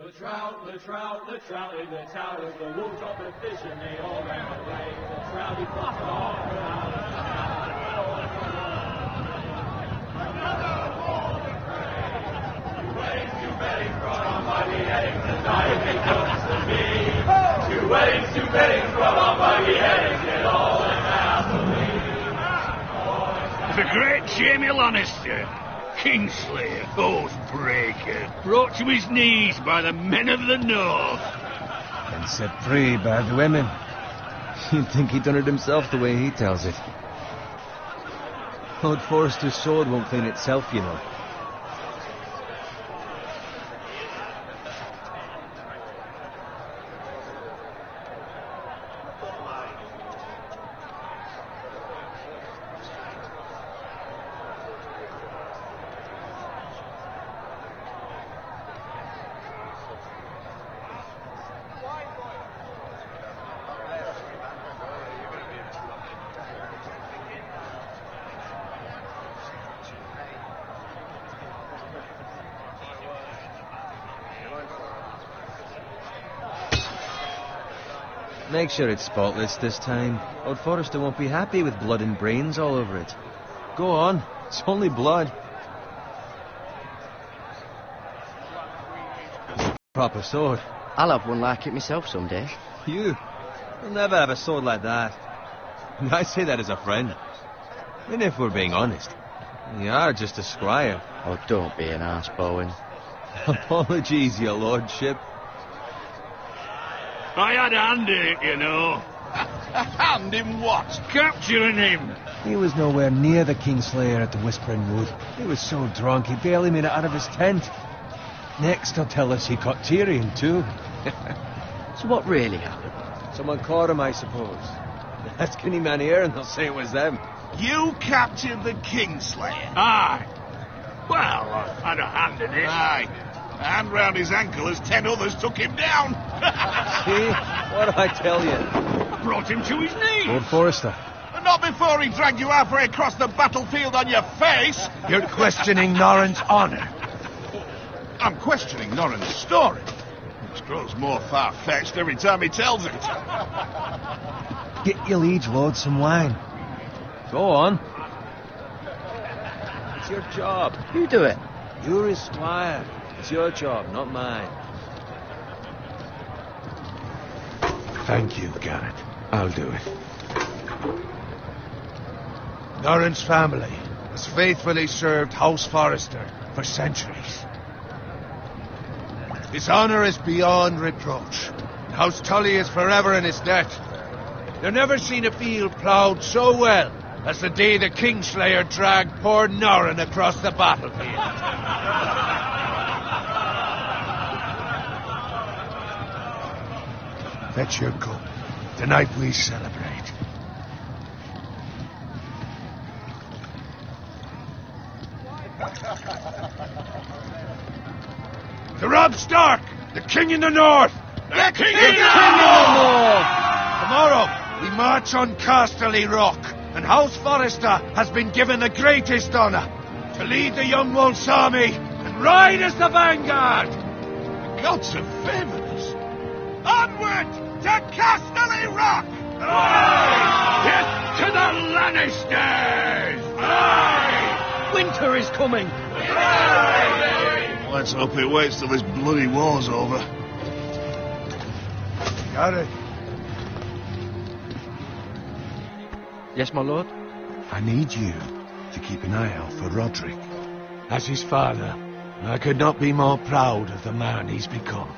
The trout in the towers, the wolves of the fish, and they all ran away. The trout, he flopped all around. Another bowl of prey. Two weddings, two beddings, brought on by the headings, and diet they comes to me. Two beddings, brought on by the headings, get all in happily. The great Jamie Lannister, Kingslayer, Oathbreaker, brought to his knees by the men of the North. And set free by the women. You'd think he'd done it himself the way he tells it. Lord Forrester's sword won't clean itself, you know. Make sure it's spotless this time. Lord Forrester won't be happy with blood and brains all over it. Go on, it's only blood. Proper sword. I'll have one like it myself someday. You'll never have a sword like that. And I say that as a friend. And if we're being honest, you are just a squire. Oh, don't be an arse, Bowen. Apologies, your lordship. I had a hand in it, you know. A hand in what? Capturing him. He was nowhere near the Kingslayer at the Whispering Wood. He was so drunk he barely made it out of his tent. Next he'll tell us he caught Tyrion too. So what really happened? Someone caught him, I suppose. Ask any man here and they'll say it was them. You captured the Kingslayer? Aye. Well, I had a hand in it. Aye. A hand round his ankle as 10 others took him down. See? What did I tell you? I brought him to his knees. Lord Forrester. And not before he dragged you halfway across the battlefield on your face. You're questioning Norrin's honor. I'm questioning Norrin's story, which grows more far-fetched every time he tells it. Get your liege lord some wine. Go on. It's your job. You do it. You're his squire. It's your job, not mine. Thank you, Garrett. I'll do it. Norrin's family has faithfully served House Forrester for centuries. His honor is beyond reproach. House Tully is forever in his debt. You've never seen a field ploughed so well as the day the Kingslayer dragged poor Norrin across the battlefield. Fetch your cup. Tonight we celebrate. To Robb Stark, the King in the North! The King in the North! Tomorrow, we march on Casterly Rock, and House Forrester has been given the greatest honor to lead the Young Wolf's army and ride as the vanguard! The gods have favored us. Onward to Casterly Rock! Get to the Lannisters! Aye! Winter is coming! Let's hope it waits till this bloody war's over. Got it. Yes, my lord? I need you to keep an eye out for Roderick. As his father, I could not be more proud of the man he's become.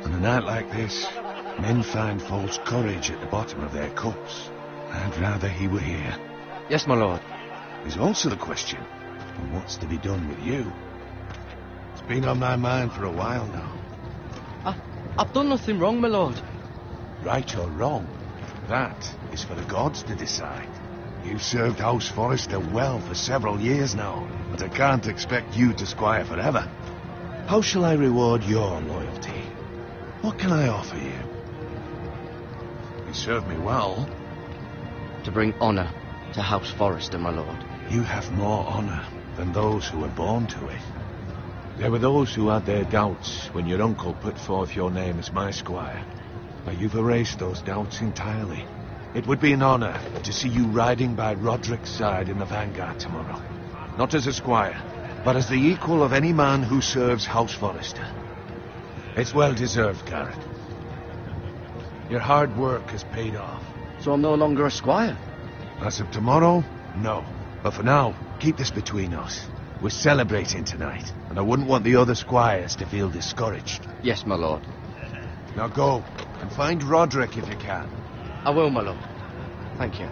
On a night like this, men find false courage at the bottom of their cups. I'd rather he were here. Yes, my lord. There's also the question of what's to be done with you. It's been on my mind for a while now. I've done nothing wrong, my lord. Right or wrong, that is for the gods to decide. You've served House Forrester well for several years now, but I can't expect you to squire forever. How shall I reward your loyalty? What can I offer you? You served me well. To bring honour to House Forrester, my lord. You have more honour than those who were born to it. There were those who had their doubts when your uncle put forth your name as my squire. But you've erased those doubts entirely. It would be an honor to see you riding by Roderick's side in the vanguard tomorrow. Not as a squire, but as the equal of any man who serves House Forrester. It's well deserved, Garrett. Your hard work has paid off. So I'm no longer a squire? As of tomorrow, no. But for now, keep this between us. We're celebrating tonight, and I wouldn't want the other squires to feel discouraged. Yes, my lord. Now go, and find Roderick if you can. I will, my lord. Thank you.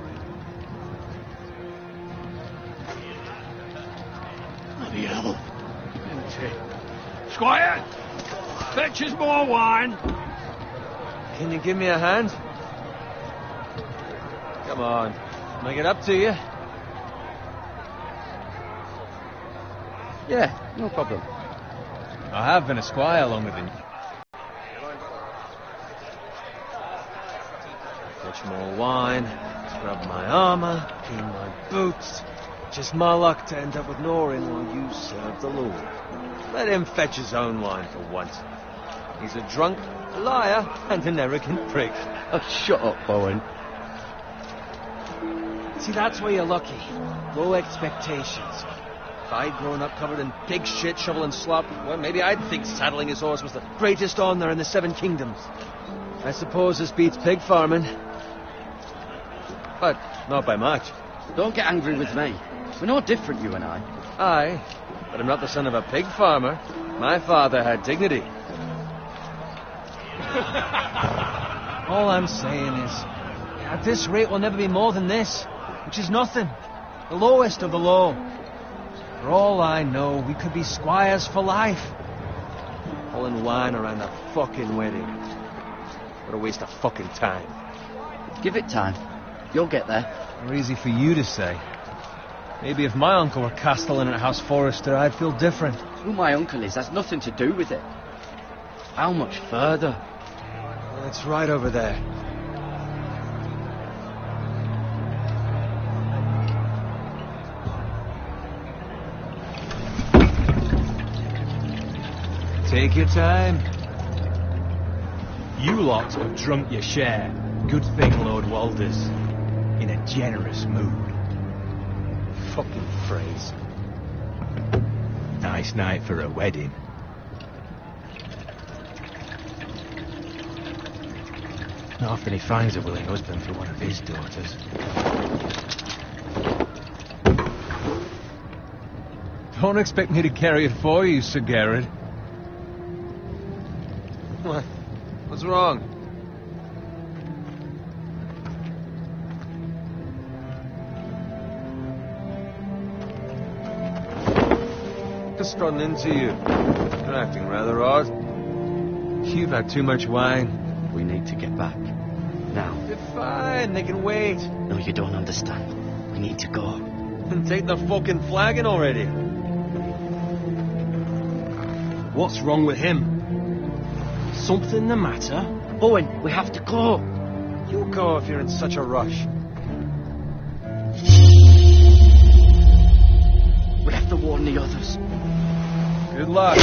Bloody hell. Squire, fetch us more wine. Can you give me a hand? Come on. Can I get up to you? Yeah, no problem. I have been a squire longer than you. Fetch more wine, scrub my armor, clean my boots. Just my luck to end up with Norin while you serve the Lord. Let him fetch his own wine for once. He's a drunk, a liar, and an arrogant prick. Oh, shut up, Bowen. See, that's where you're lucky. Low expectations. If I'd grown up covered in pig shit, shovel and slop, well, maybe I'd think saddling his horse was the greatest honour in the Seven Kingdoms. I suppose this beats pig farming. But not by much. Don't get angry with me. We're no different, you and I. Aye, but I'm not the son of a pig farmer. My father had dignity. All I'm saying is, at this rate we'll never be more than this, which is nothing. The lowest of the low. For all I know, we could be squires for life. Pulling wine around a fucking wedding. What a waste of fucking time. Give it time. You'll get there. More easy for you to say. Maybe if my uncle were castellan at House Forrester, I'd feel different. Who my uncle is has nothing to do with it. How much further? Well, it's right over there. Take your time. You lot have drunk your share. Good thing Lord Walder's in a generous mood. Fucking phrase. Nice night for a wedding. Not often he finds a willing husband for one of his daughters. Don't expect me to carry it for you, Sir Garrett. What? What's wrong? Just run into you. You're acting rather odd. You've had too much wine. We need to get back. Now. They're fine. They can wait. No, you don't understand. We need to go. Then take the fucking flagon already. What's wrong with him? Something the matter? Bowen, we have to go. You go if you're in such a rush. We have to warn the others. Good luck.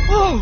Whoa!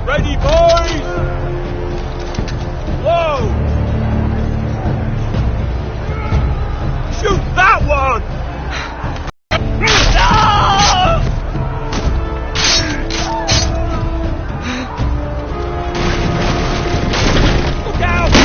Ready, boys! Whoa! Shoot that one! Look out!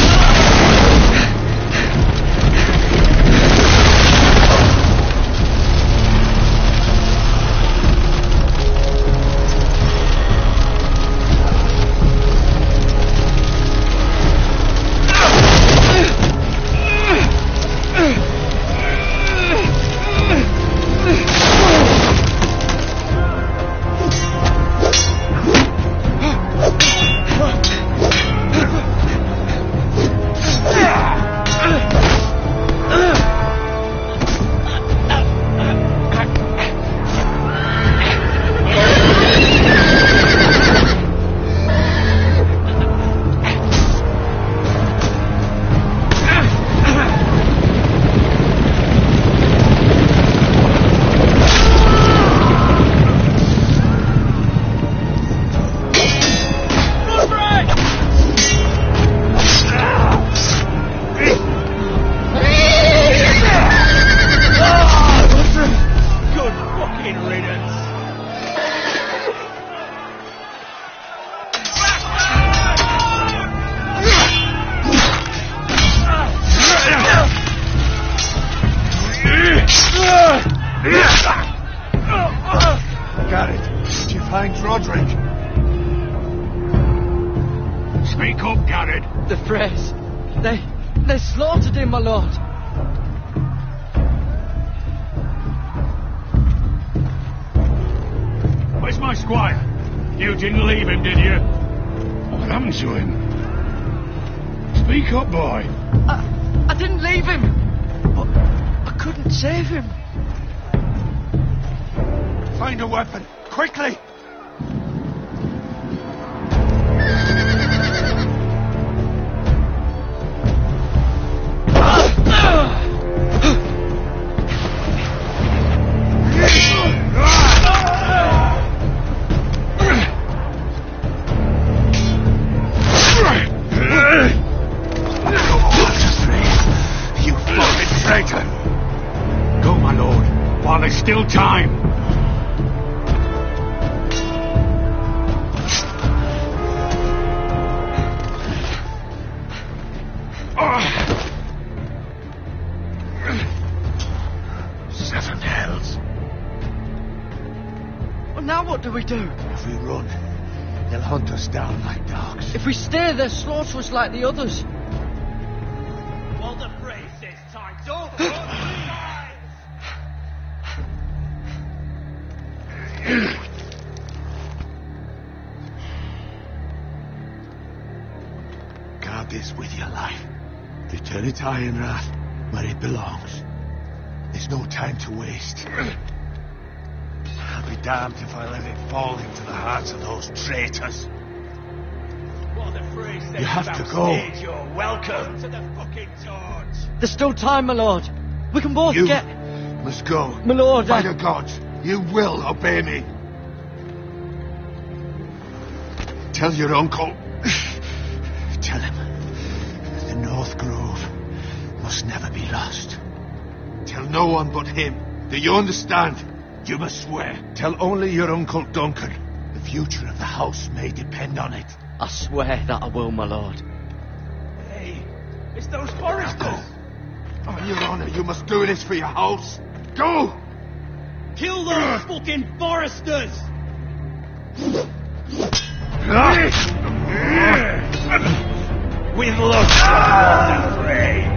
Garrett, did you find Roderick? Speak up, Garrett. The Freys. They slaughtered him, my lord. Where's my squire? You didn't leave him, did you? What happened to him? Speak up, boy. I didn't leave him. But I couldn't save him. Find a weapon, quickly! You fucking traitor! Go, my lord, while there's still time. Seven hells. Well, now what do we do? If we run, they'll hunt us down like dogs. If we stay, they'll slaughter us like the others. Well, the phrase says time's over. Guys! Guard this with your life. Return it to Ironrath, where it belongs. There's no time to waste. I'll be damned if I let it fall into the hearts of those traitors. Well, the phrase says You have to about go. stage, you're welcome to the fucking torch. There's still time, my lord. We can both You get... must go. My lord, By the gods, you will obey me. Tell your uncle. Tell him the North Grove must never be lost. Tell no one but him. Do you understand? You must swear. Tell only your Uncle Duncan. The future of the house may depend on it. I swear that I will, my lord. Hey, it's those foresters. On your honor, you must do this for your house. Go! Kill those fucking foresters. With luck, the Frey.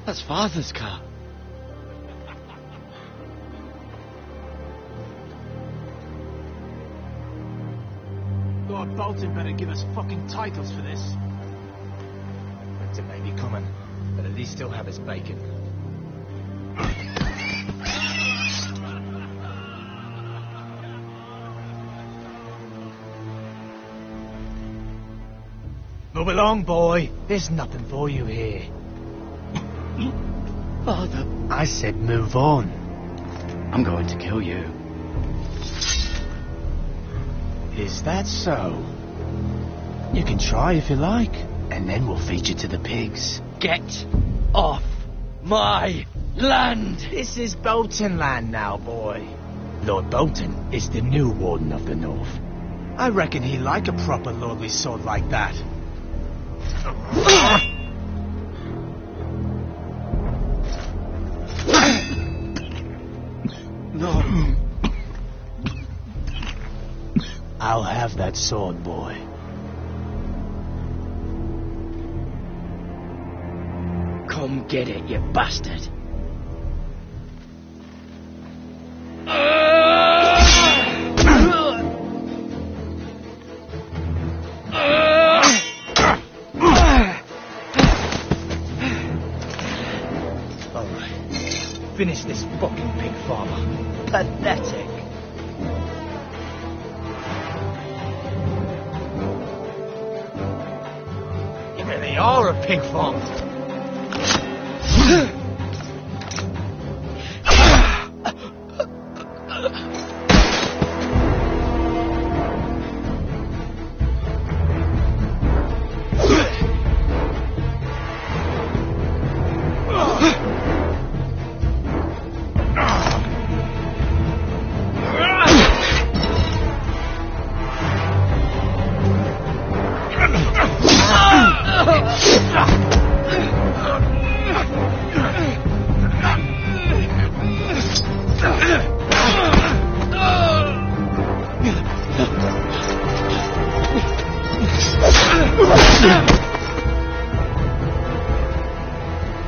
That's Father's car. Lord Bolton better give us fucking titles for this. Winter may be coming, but at least he'll have his bacon. Move along, boy. There's nothing for you here. Father, I said move on. I'm going to kill you. Is that so? You can try if you like, and then we'll feed you to the pigs. Get off my land! This is Bolton land now, boy. Lord Bolton is the new Warden of the North. I reckon he'd like a proper lordly sword like that. No. I'll have that sword, boy. Come get it, you bastard. Finish this fucking pig farmer. Pathetic. You really are a pig farmer.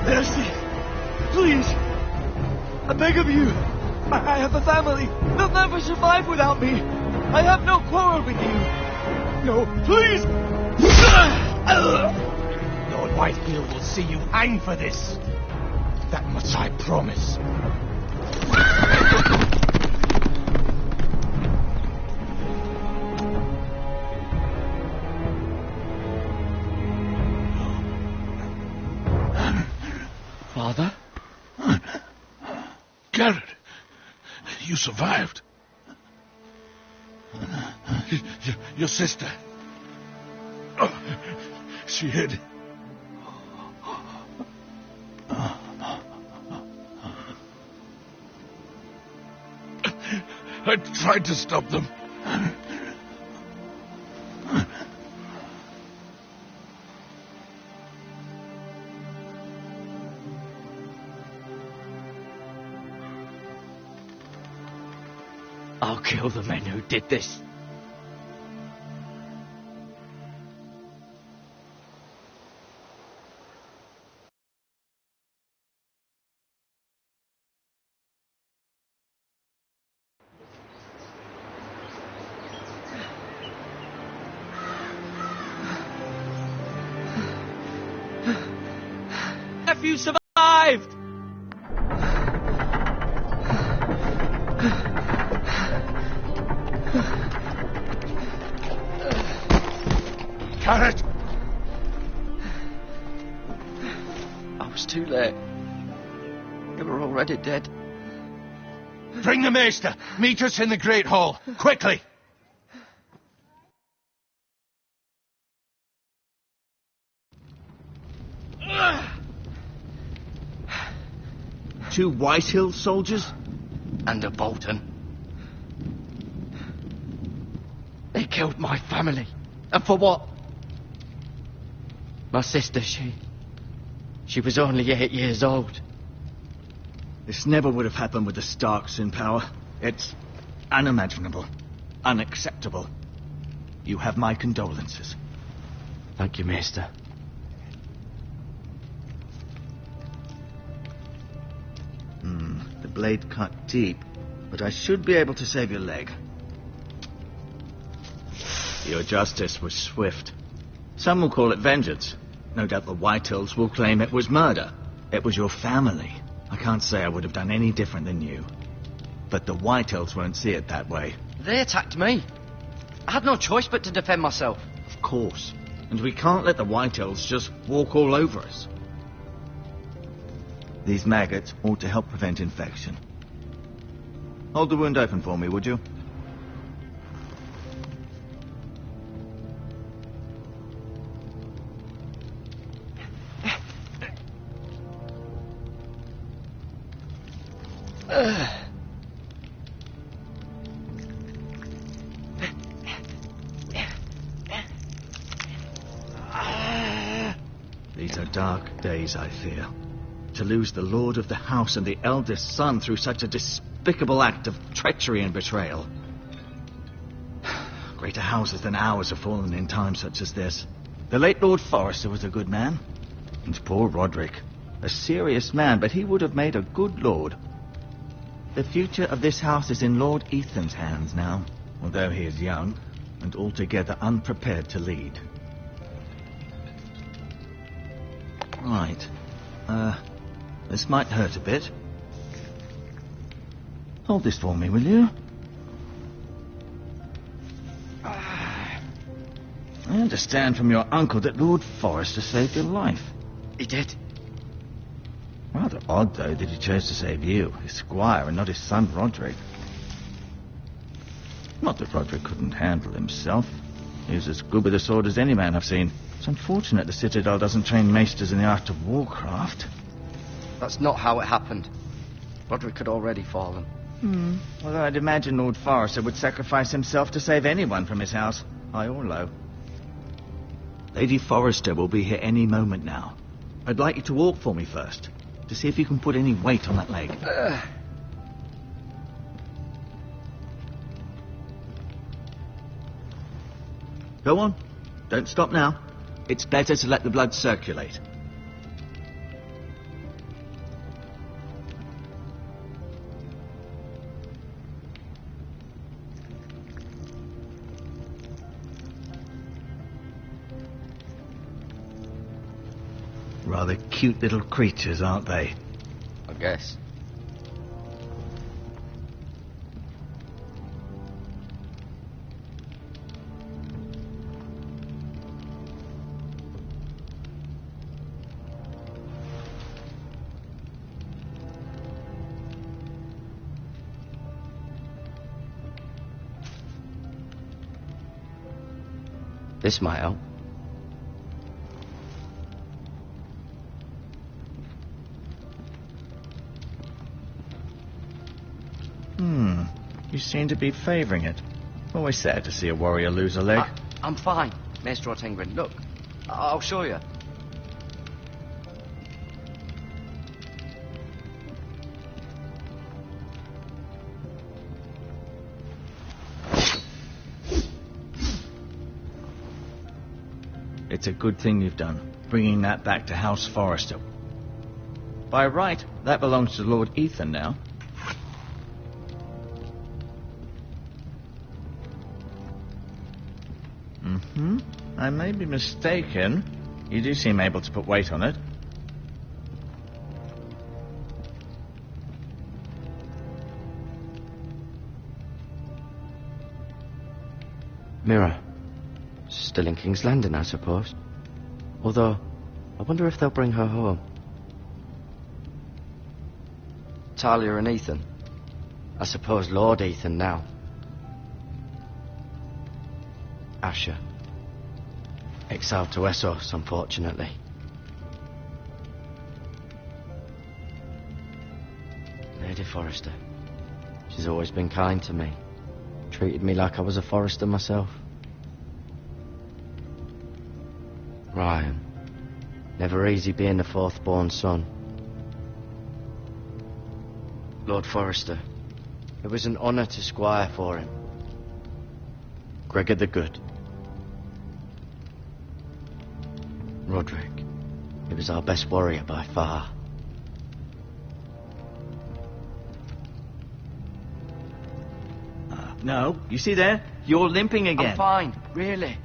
Mercy! Please! I beg of you! I have a family! They'll never survive without me! I have no quarrel with you! No, please! Lord Whitefield will see you hang for this. That much I promise. Father? Garrett, you survived. Your sister. Oh, she hid. I tried to stop them. I'll kill the men who did this. Nephew survived! Garrett! I was too late. They were already dead. Bring the maester. Meet us in the Great Hall. Quickly! Two Whitehill soldiers? And a Bolton. They killed my family. And for what? My sister, she was only 8 years old. This never would have happened with the Starks in power. It's unimaginable. Unacceptable. You have my condolences. Thank you, Maester. the blade cut deep, but I should be able to save your leg. Your justice was swift. Some will call it vengeance. No doubt the Whitehills will claim it was murder. It was your family. I can't say I would have done any different than you. But the Whitehills won't see it that way. They attacked me. I had no choice but to defend myself. Of course. And we can't let the Whitehills just walk all over us. These maggots ought to help prevent infection. Hold the wound open for me, would you? These are dark days, I fear. To lose the lord of the house and the eldest son through such a despicable act of treachery and betrayal. Greater houses than ours have fallen in times such as this. The late Lord Forrester was a good man. And poor Roderick. A serious man, but he would have made a good lord. The future of this house is in Lord Ethan's hands now, although he is young and altogether unprepared to lead. Right. This might hurt a bit. Hold this for me, will you? I understand from your uncle that Lord Forrester saved your life. He did. Rather odd, though, that he chose to save you, his squire, and not his son Roderick. Not that Roderick couldn't handle himself. He was as good with a sword as any man I've seen. It's unfortunate the Citadel doesn't train maesters in the art of warcraft. That's not how it happened. Roderick had already fallen. Although I'd imagine Lord Forrester would sacrifice himself to save anyone from his house, high or low. Lady Forrester will be here any moment now. I'd like you to walk for me first, to see if you can put any weight on that leg. Go on. Don't stop now. It's better to let the blood circulate. Rather cute little creatures, aren't they? I guess. This might help. You seem to be favouring it. Always sad to see a warrior lose a leg. I'm fine, Maester Ortengren. Look, I'll show you. It's a good thing you've done, bringing that back to House Forrester. By right, that belongs to Lord Ethan now. I may be mistaken. You do seem able to put weight on it. Mira. Still in King's Landing, I suppose. Although, I wonder if they'll bring her home. Talia and Ethan. I suppose Lord Ethan now. Asher. Exiled to Essos, unfortunately. Lady Forrester. She's always been kind to me. Treated me like I was a Forrester myself. Ryan. Never easy being the fourth-born son. Lord Forrester. It was an honour to squire for him. Gregor the Good. Roderick. He was our best warrior by far. No, you see there? You're limping again. I'm fine, really.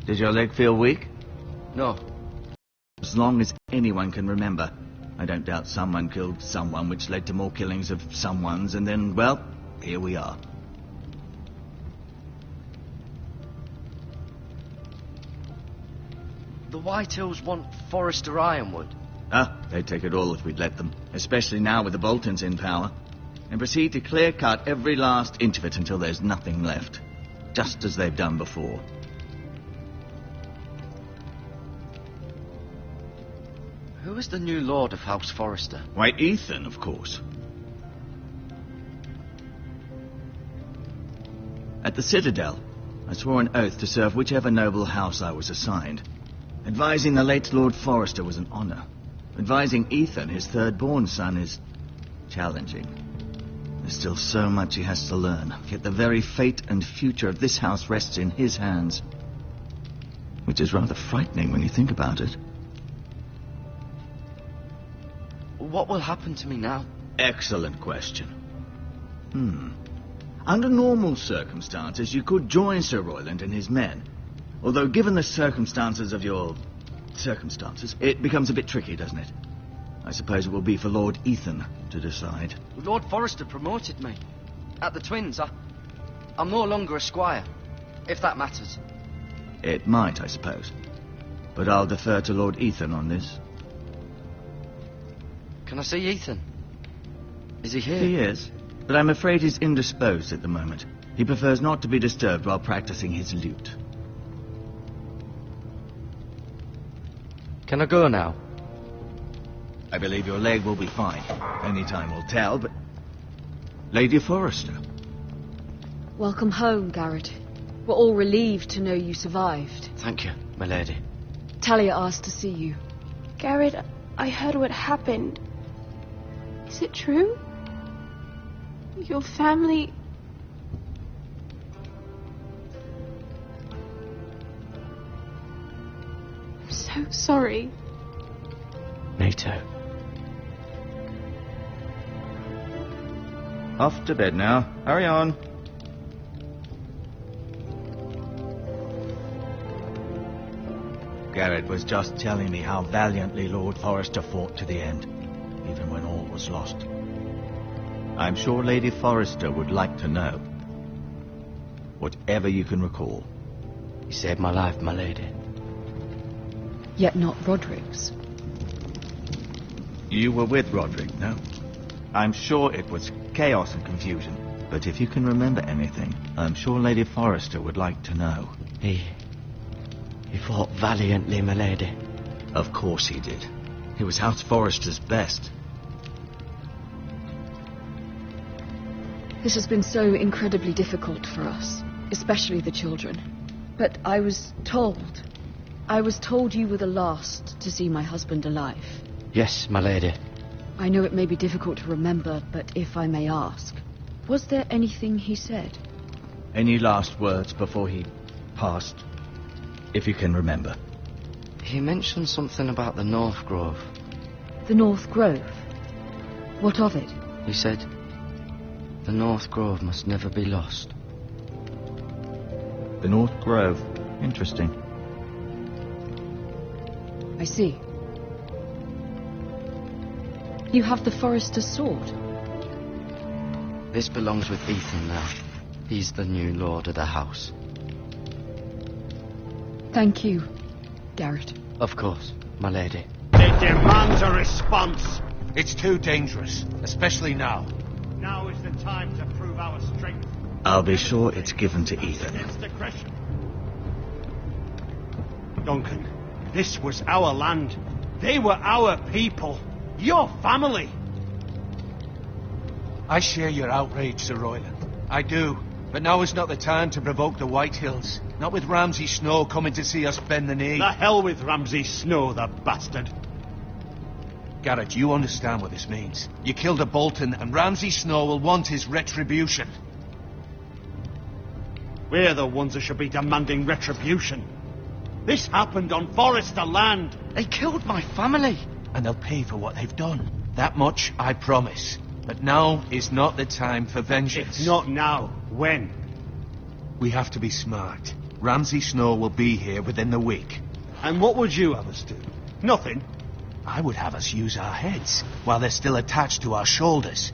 Does your leg feel weak? No. As long as anyone can remember. I don't doubt someone killed someone, which led to more killings of someones, and then, well, here we are. The White Hills want Forrester Ironwood. Ah, they'd take it all if we'd let them, especially now with the Boltons in power, and proceed to clear-cut every last inch of it until there's nothing left, just as they've done before. Who is the new Lord of House Forrester? Why, Ethan, of course. At the Citadel, I swore an oath to serve whichever noble house I was assigned. Advising the late Lord Forrester was an honor. Advising Ethan, his third-born son, is challenging. There's still so much he has to learn, yet the very fate and future of this house rests in his hands. Which is rather frightening when you think about it. What will happen to me now? Excellent question. Under normal circumstances, you could join Sir Royland and his men. Although, given the circumstances of your circumstances, it becomes a bit tricky, doesn't it? I suppose it will be for Lord Ethan to decide. Lord Forrester promoted me. At the Twins, I'm no longer a squire, if that matters. It might, I suppose. But I'll defer to Lord Ethan on this. Can I see Ethan? Is he here? He is, but I'm afraid he's indisposed at the moment. He prefers not to be disturbed while practicing his lute. Can I go now? I believe your leg will be fine. Only time will tell, but... Lady Forrester. Welcome home, Garrett. We're all relieved to know you survived. Thank you, my lady. Talia asked to see you. Garrett, I heard what happened. Is it true? Your family... I'm so sorry. Me too. Off to bed now. Hurry on. Garrett was just telling me how valiantly Lord Forrester fought to the end, even when all was lost. I'm sure Lady Forrester would like to know. Whatever you can recall. You saved my life, my lady. Yet not Roderick's. You were with Roderick, no? I'm sure it was chaos and confusion. But if you can remember anything, I'm sure Lady Forrester would like to know. He fought valiantly, my lady. Of course he did. He was House Forrester's best. This has been so incredibly difficult for us, especially the children. But I was told you were the last to see my husband alive. Yes, my lady. I know it may be difficult to remember, but if I may ask, was there anything he said? Any last words before he passed? If you can remember. He mentioned something about the North Grove. The North Grove? What of it? He said, the North Grove must never be lost. The North Grove. Interesting. I see. You have the Forrester's sword. This belongs with Ethan now. He's the new lord of the house. Thank you, Garrett. Of course, my lady. It demands a response. It's too dangerous, especially now. Now is the time to prove our strength. I'll be sure it's given to Ethan. Against aggression. Duncan, this was our land. They were our people. Your family. I share your outrage, Sir Royland. I do. But now is not the time to provoke the Whitehills. Not with Ramsay Snow coming to see us bend the knee. The hell with Ramsay Snow, the bastard. Garrett, you understand what this means. You killed a Bolton, and Ramsay Snow will want his retribution. We're the ones who should be demanding retribution. This happened on Forester land. They killed my family. And they'll pay for what they've done. That much I promise. But now is not the time for vengeance. It's not now. When? We have to be smart. Ramsay Snow will be here within the week. And what would you have us do? Nothing. I would have us use our heads, while they're still attached to our shoulders.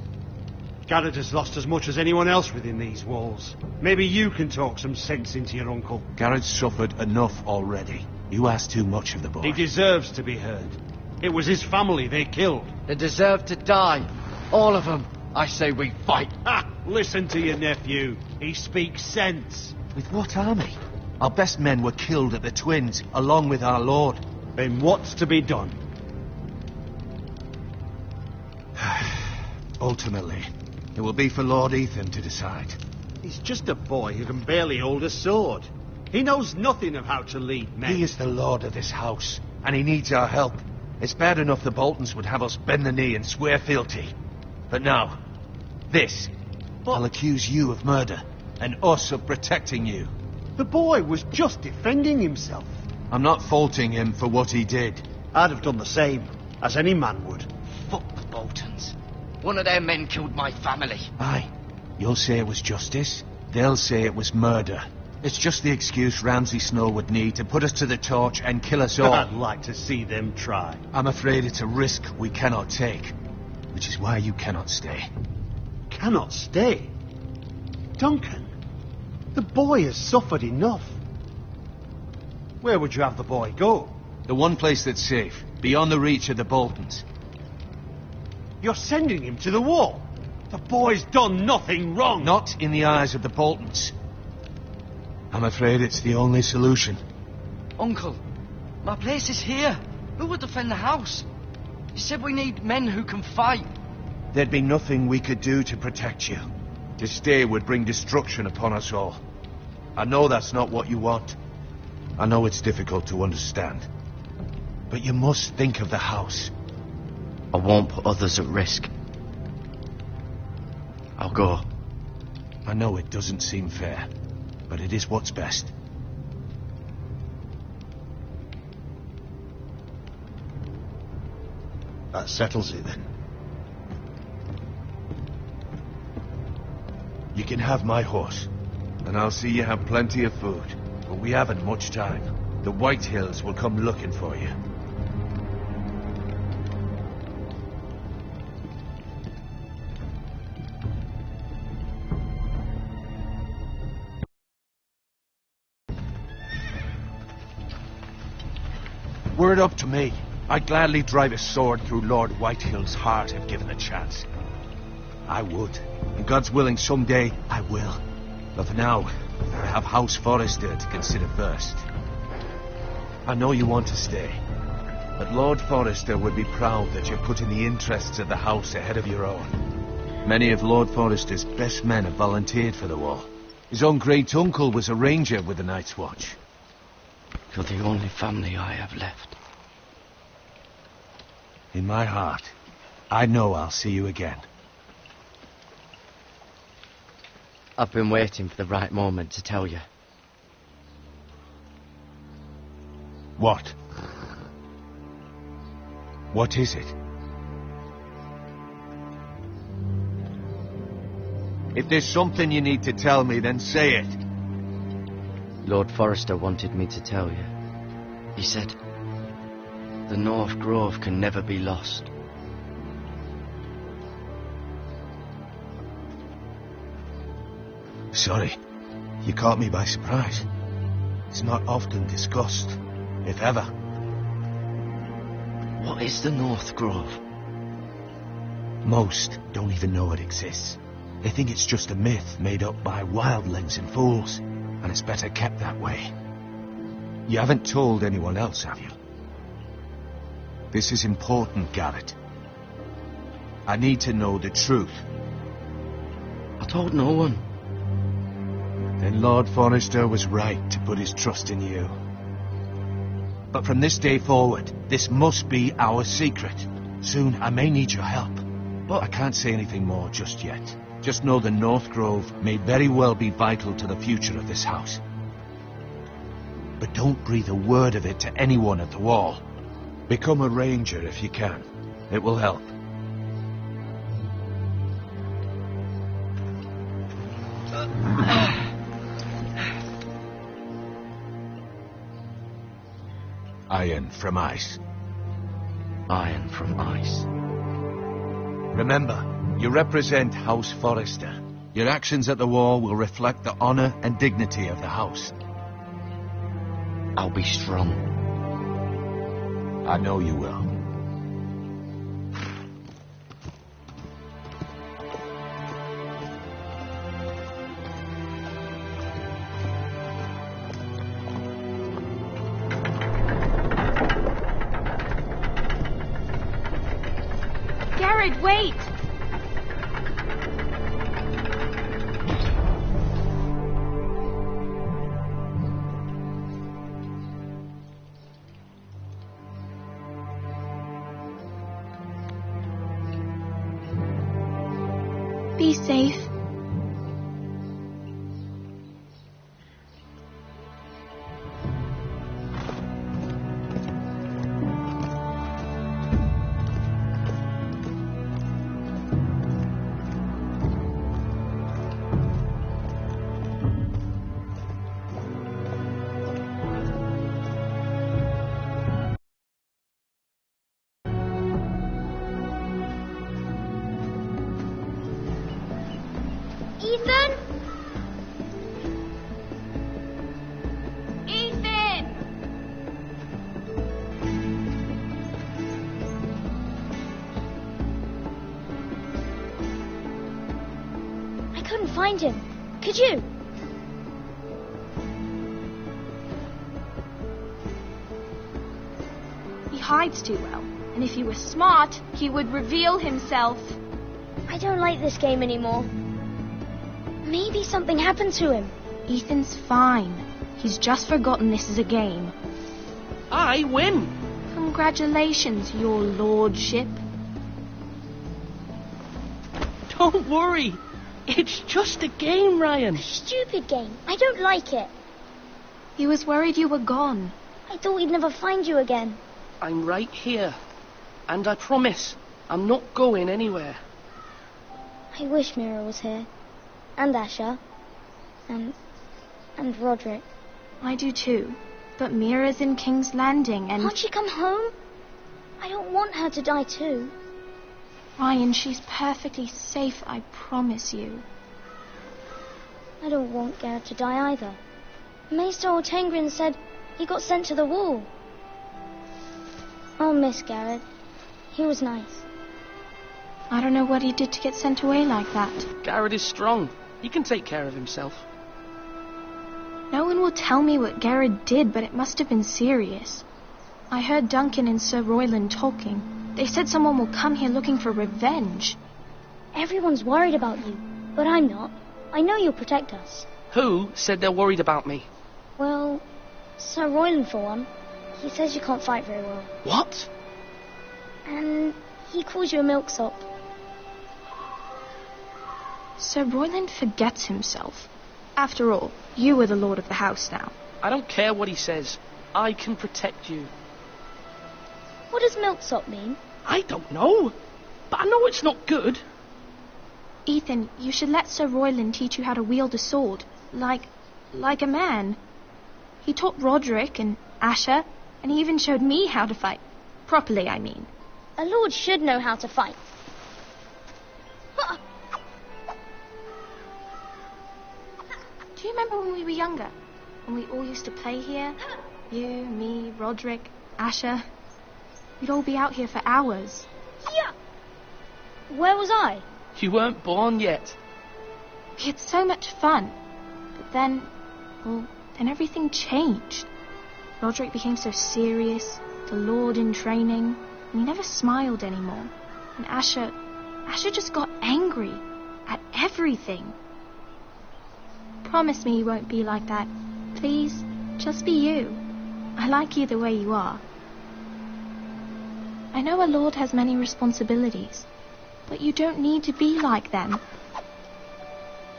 Garrett has lost as much as anyone else within these walls. Maybe you can talk some sense into your uncle. Garrett's suffered enough already. You ask too much of the boy. He deserves to be heard. It was his family they killed. They deserve to die. All of them. I say we fight. Ha! Listen to your nephew. He speaks sense. With what army? Our best men were killed at the Twins, along with our lord. Then what's to be done? Ultimately, it will be for Lord Ethan to decide. He's just a boy who can barely hold a sword. He knows nothing of how to lead men. He is the lord of this house, and he needs our help. It's bad enough the Boltons would have us bend the knee and swear fealty. But now, this. I'll accuse you of murder, and us of protecting you. The boy was just defending himself. I'm not faulting him for what he did. I'd have done the same, as any man would. Fuck the Boltons. One of their men killed my family. Aye. You'll say it was justice. They'll say it was murder. It's just the excuse Ramsay Snow would need to put us to the torch and kill us all. I'd like to see them try. I'm afraid it's a risk we cannot take. Which is why you cannot stay. Cannot stay? Duncan, the boy has suffered enough. Where would you have the boy go? The one place that's safe, beyond the reach of the Boltons. You're sending him to the wall. The boy's done nothing wrong. Not in the eyes of the Boltons. I'm afraid it's the only solution. Uncle, my place is here. Who would defend the house? You said we need men who can fight. There'd be nothing we could do to protect you. To stay would bring destruction upon us all. I know that's not what you want. I know it's difficult to understand. But you must think of the house. I won't put others at risk. I'll go. I know it doesn't seem fair, but it is what's best. That settles it then. You can have my horse, and I'll see you have plenty of food. But we haven't much time. The Whitehills will come looking for you. Were it up to me, I'd gladly drive a sword through Lord Whitehill's heart if given the chance. I would. And God's willing, someday I will. But for now, I have House Forrester to consider first. I know you want to stay, but Lord Forrester would be proud that you're putting the interests of the house ahead of your own. Many of Lord Forrester's best men have volunteered for the war. His own great-uncle was a ranger with the Night's Watch. You're the only family I have left. In my heart, I know I'll see you again. I've been waiting for the right moment to tell you. What? What is it? If there's something you need to tell me, then say it. Lord Forrester wanted me to tell you. He said, the North Grove can never be lost. Sorry, you caught me by surprise. It's not often discussed, if ever. What is the North Grove? Most don't even know it exists. They think it's just a myth made up by wildlings and fools, and it's better kept that way. You haven't told anyone else, have you? This is important, Garrett. I need to know the truth. I told no one. Then Lord Forrester was right to put his trust in you. But from this day forward, this must be our secret. Soon I may need your help. But I can't say anything more just yet. Just know the North Grove may very well be vital to the future of this house. But don't breathe a word of it to anyone at the wall. Become a ranger if you can. It will help. Iron from ice. Iron from ice. Remember, you represent House Forrester. Your actions at the wall will reflect the honor and dignity of the house. I'll be strong. I know you will. Garrett, wait! Be safe. Ethan? Ethan! I couldn't find him. Could you? He hides too well, and if he were smart, he would reveal himself. I don't like this game anymore. Maybe something happened to him. Ethan's fine. He's just forgotten this is a game. I win. Congratulations, your lordship. Don't worry. It's just a game, Ryan. A stupid game. I don't like it. He was worried you were gone. I thought we'd never find you again. I'm right here. And I promise, I'm not going anywhere. I wish Mira was here. And Asher. And Roderick. I do too. But Mira's in King's Landing and... Can't she come home? I don't want her to die too. Ryan, she's perfectly safe, I promise you. I don't want Garrett to die either. Maester Ortengrin said he got sent to the wall. I'll miss Garrett. He was nice. I don't know what he did to get sent away like that. Garrett is strong. He can take care of himself. No one will tell me what Garrett did, but it must have been serious. I heard Duncan and Sir Royland talking. They said someone will come here looking for revenge. Everyone's worried about you, but I'm not. I know you'll protect us. Who said they're worried about me? Well, Sir Royland for one. He says you can't fight very well. What? And he calls you a milksop. Sir Royland forgets himself. After all, you are the lord of the house now. I don't care what he says. I can protect you. What does milksop mean? I don't know. But I know it's not good. Ethan, you should let Sir Royland teach you how to wield a sword. Like a man. He taught Roderick and Asher, and he even showed me how to fight. Properly, I mean. A lord should know how to fight. Do you remember when we were younger? When we all used to play here? You, me, Roderick, Asher. We'd all be out here for hours. Yeah. Where was I? You weren't born yet. We had so much fun. But then everything changed. Roderick became so serious, the Lord in training, and he never smiled anymore. And Asher just got angry at everything. Promise me you won't be like that. Please, just be you. I like you the way you are. I know a lord has many responsibilities, but you don't need to be like them.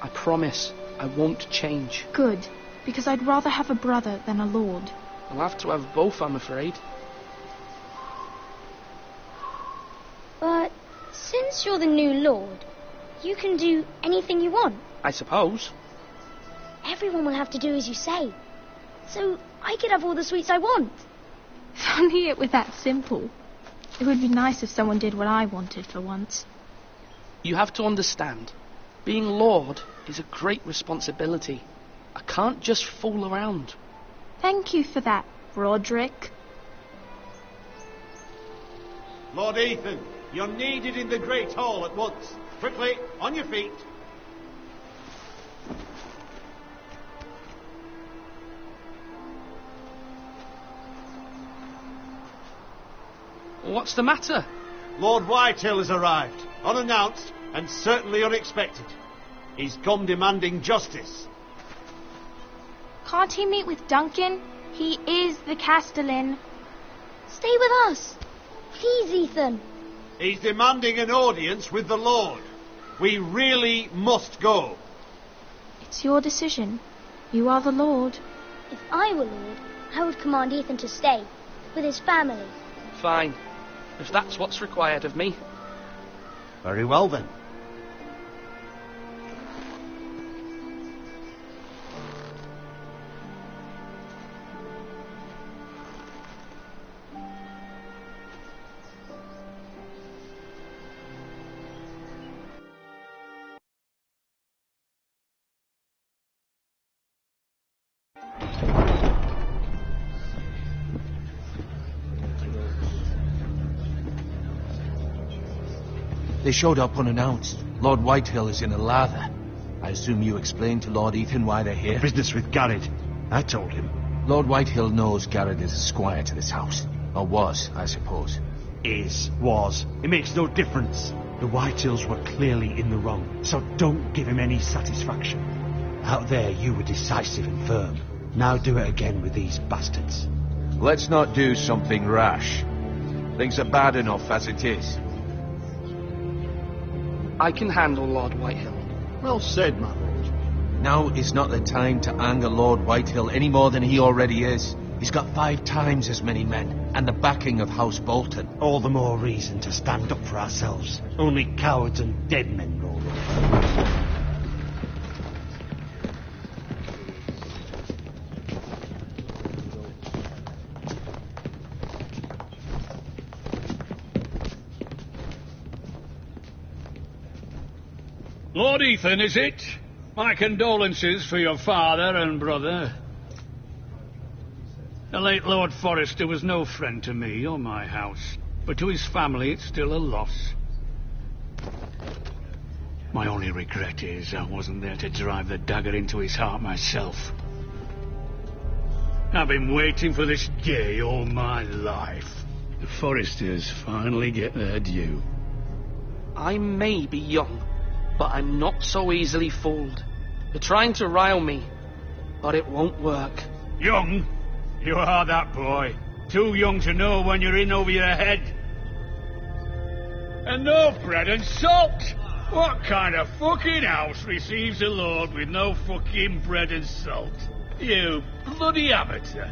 I promise I won't change. Good, because I'd rather have a brother than a lord. I'll have to have both, I'm afraid. But since you're the new lord, you can do anything you want. I suppose. Everyone will have to do as you say. So I could have all the sweets I want. If only it were that simple. It would be nice if someone did what I wanted for once. You have to understand, being Lord is a great responsibility. I can't just fool around. Thank you for that, Roderick. Lord Ethan, you're needed in the Great Hall at once. Quickly, on your feet. What's the matter? Lord Whitehill has arrived, unannounced and certainly unexpected. He's come demanding justice. Can't he meet with Duncan? He is the Castellan. Stay with us. Please, Ethan. He's demanding an audience with the Lord. We really must go. It's your decision. You are the Lord. If I were Lord, I would command Ethan to stay with his family. Fine, if that's what's required of me. Very well then. They showed up unannounced. Lord Whitehill is in a lather. I assume you explained to Lord Ethan why they're here? Business with Garrett. I told him. Lord Whitehill knows Garrett is a squire to this house. Or was, I suppose. Was. It makes no difference. The Whitehills were clearly in the wrong, so don't give him any satisfaction. Out there you were decisive and firm. Now do it again with these bastards. Let's not do something rash. Things are bad enough as it is. I can handle Lord Whitehill. Well said, my lord. Now is not the time to anger Lord Whitehill any more than he already is. He's got 5 times as many men, and the backing of House Bolton. All the more reason to stand up for ourselves. Only cowards and dead men roll over. Lord Ethan, is it? My condolences for your father and brother. The late Lord Forrester was no friend to me or my house, but to his family it's still a loss. My only regret is I wasn't there to drive the dagger into his heart myself. I've been waiting for this day all my life. The Forresters finally get their due. I may be young, but I'm not so easily fooled. They're trying to rile me, but it won't work. Young? You are that boy. Too young to know when you're in over your head. And no bread and salt! What kind of fucking house receives a lord with no fucking bread and salt? You bloody amateur.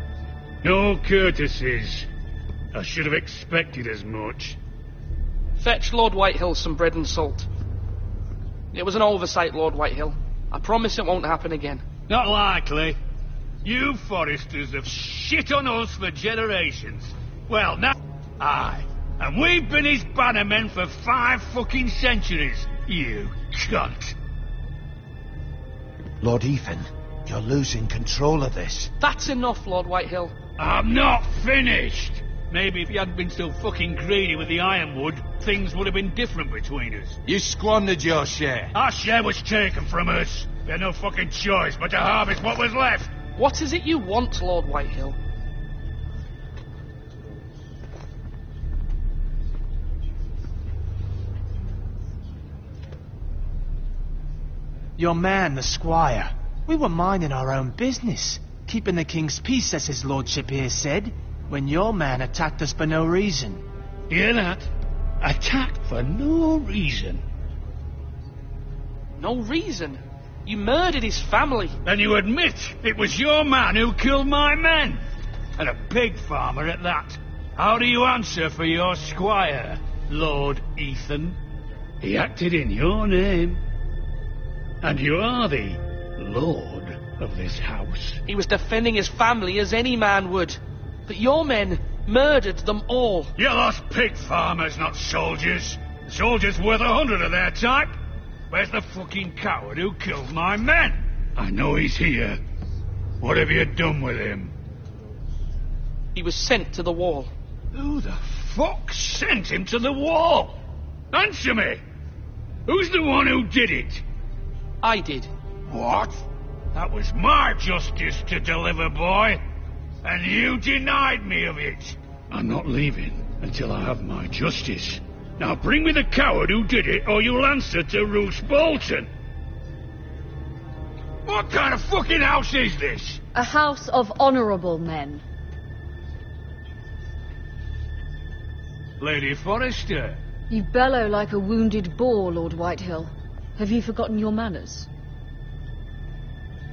No courtesies. I should have expected as much. Fetch Lord Whitehill some bread and salt. It was an oversight, Lord Whitehill. I promise it won't happen again. Not likely. You Forresters have shit on us for generations. Well, now... Aye. And we've been his bannermen for 5 fucking centuries. You cunt. Lord Ethan, you're losing control of this. That's enough, Lord Whitehill. I'm not finished. Maybe if you hadn't been so fucking greedy with the ironwood, things would have been different between us. You squandered your share. Our share was taken from us. We had no fucking choice but to harvest what was left. What is it you want, Lord Whitehill? Your man, the squire. We were minding our own business, keeping the king's peace, as his lordship here said, when your man attacked us for no reason. Hear that? Attacked for no reason. No reason? You murdered his family. Then you admit it was your man who killed my men? And a pig farmer at that. How do you answer for your squire, Lord Ethan? He acted in your name. And you are the lord of this house. He was defending his family as any man would. But your men murdered them all. You lost pig farmers, not soldiers. Soldiers worth 100 of their type. Where's the fucking coward who killed my men? I know he's here. What have you done with him? He was sent to the wall. Who the fuck sent him to the wall? Answer me! Who's the one who did it? I did. What? That was my justice to deliver, boy. And you denied me of it. I'm not leaving until I have my justice. Now bring me the coward who did it, or you'll answer to Roose Bolton. What kind of fucking house is this? A house of honourable men. Lady Forrester. You bellow like a wounded boar, Lord Whitehill. Have you forgotten your manners?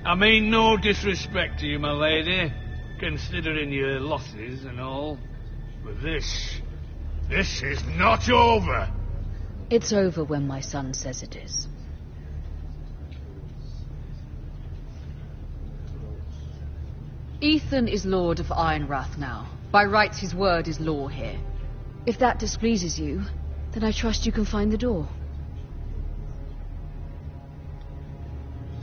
I mean no disrespect to you, my lady, considering your losses and all. But this is not over. It's over when my son says it is. Ethan is Lord of Ironrath now. By rights his word is law here. If that displeases you, then I trust you can find the door.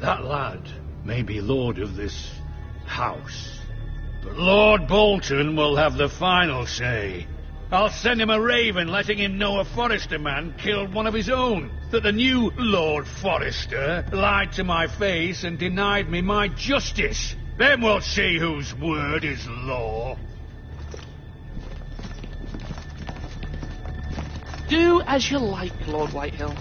That lad may be lord of this house, but Lord Bolton will have the final say. I'll send him a raven letting him know a Forrester man killed one of his own, that the new Lord Forrester lied to my face and denied me my justice. Then we'll see whose word is law. Do as you like, Lord Whitehill.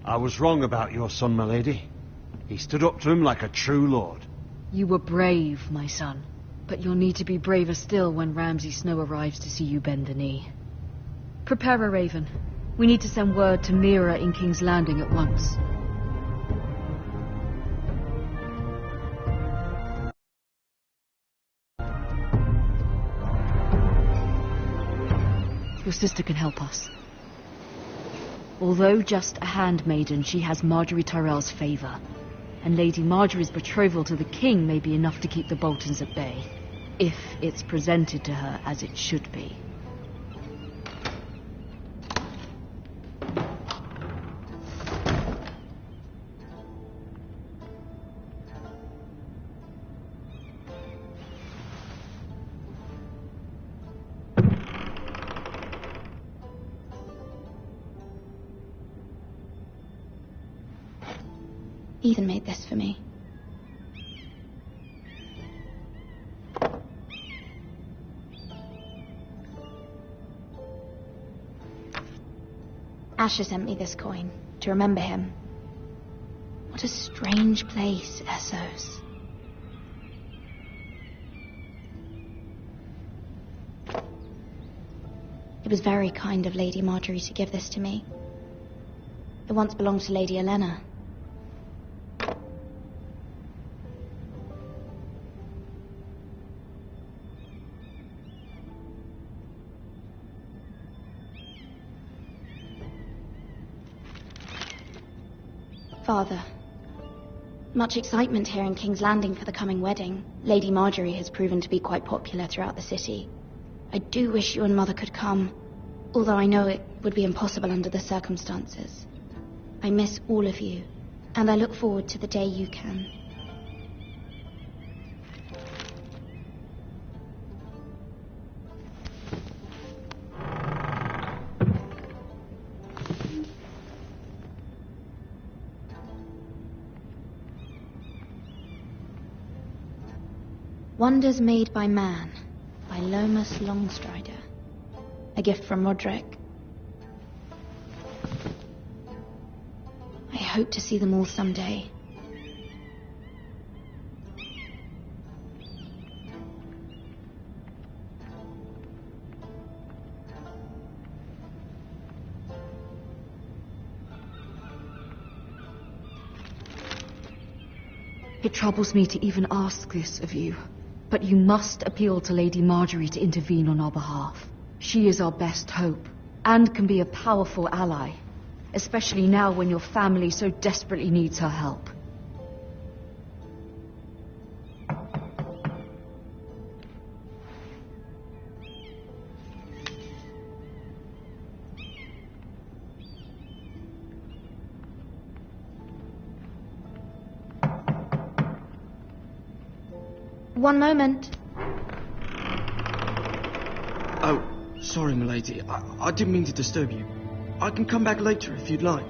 I was wrong about your son, my lady. He stood up to him like a true lord. You were brave, my son. But you'll need to be braver still when Ramsay Snow arrives to see you bend the knee. Prepare a raven. We need to send word to Mira in King's Landing at once. Your sister can help us. Although just a handmaiden, she has Marjorie Tyrell's favour. And Lady Marjorie's betrothal to the king may be enough to keep the Boltons at bay, if it's presented to her as it should be. Ethan made this for me. Asher sent me this coin to remember him. What a strange place, Essos. It was very kind of Lady Marjorie to give this to me. It once belonged to Lady Elena. Father, much excitement here in King's Landing for the coming wedding. Lady Marjorie has proven to be quite popular throughout the city. I do wish you and Mother could come, although I know it would be impossible under the circumstances. I miss all of you, and I look forward to the day you can. Wonders Made by Man, by Lomas Longstrider. A gift from Roderick. I hope to see them all someday. It troubles me to even ask this of you, but you must appeal to Lady Marjorie to intervene on our behalf. She is our best hope, and can be a powerful ally, especially now when your family so desperately needs her help. One moment. Oh, sorry, milady. I didn't mean to disturb you. I can come back later if you'd like.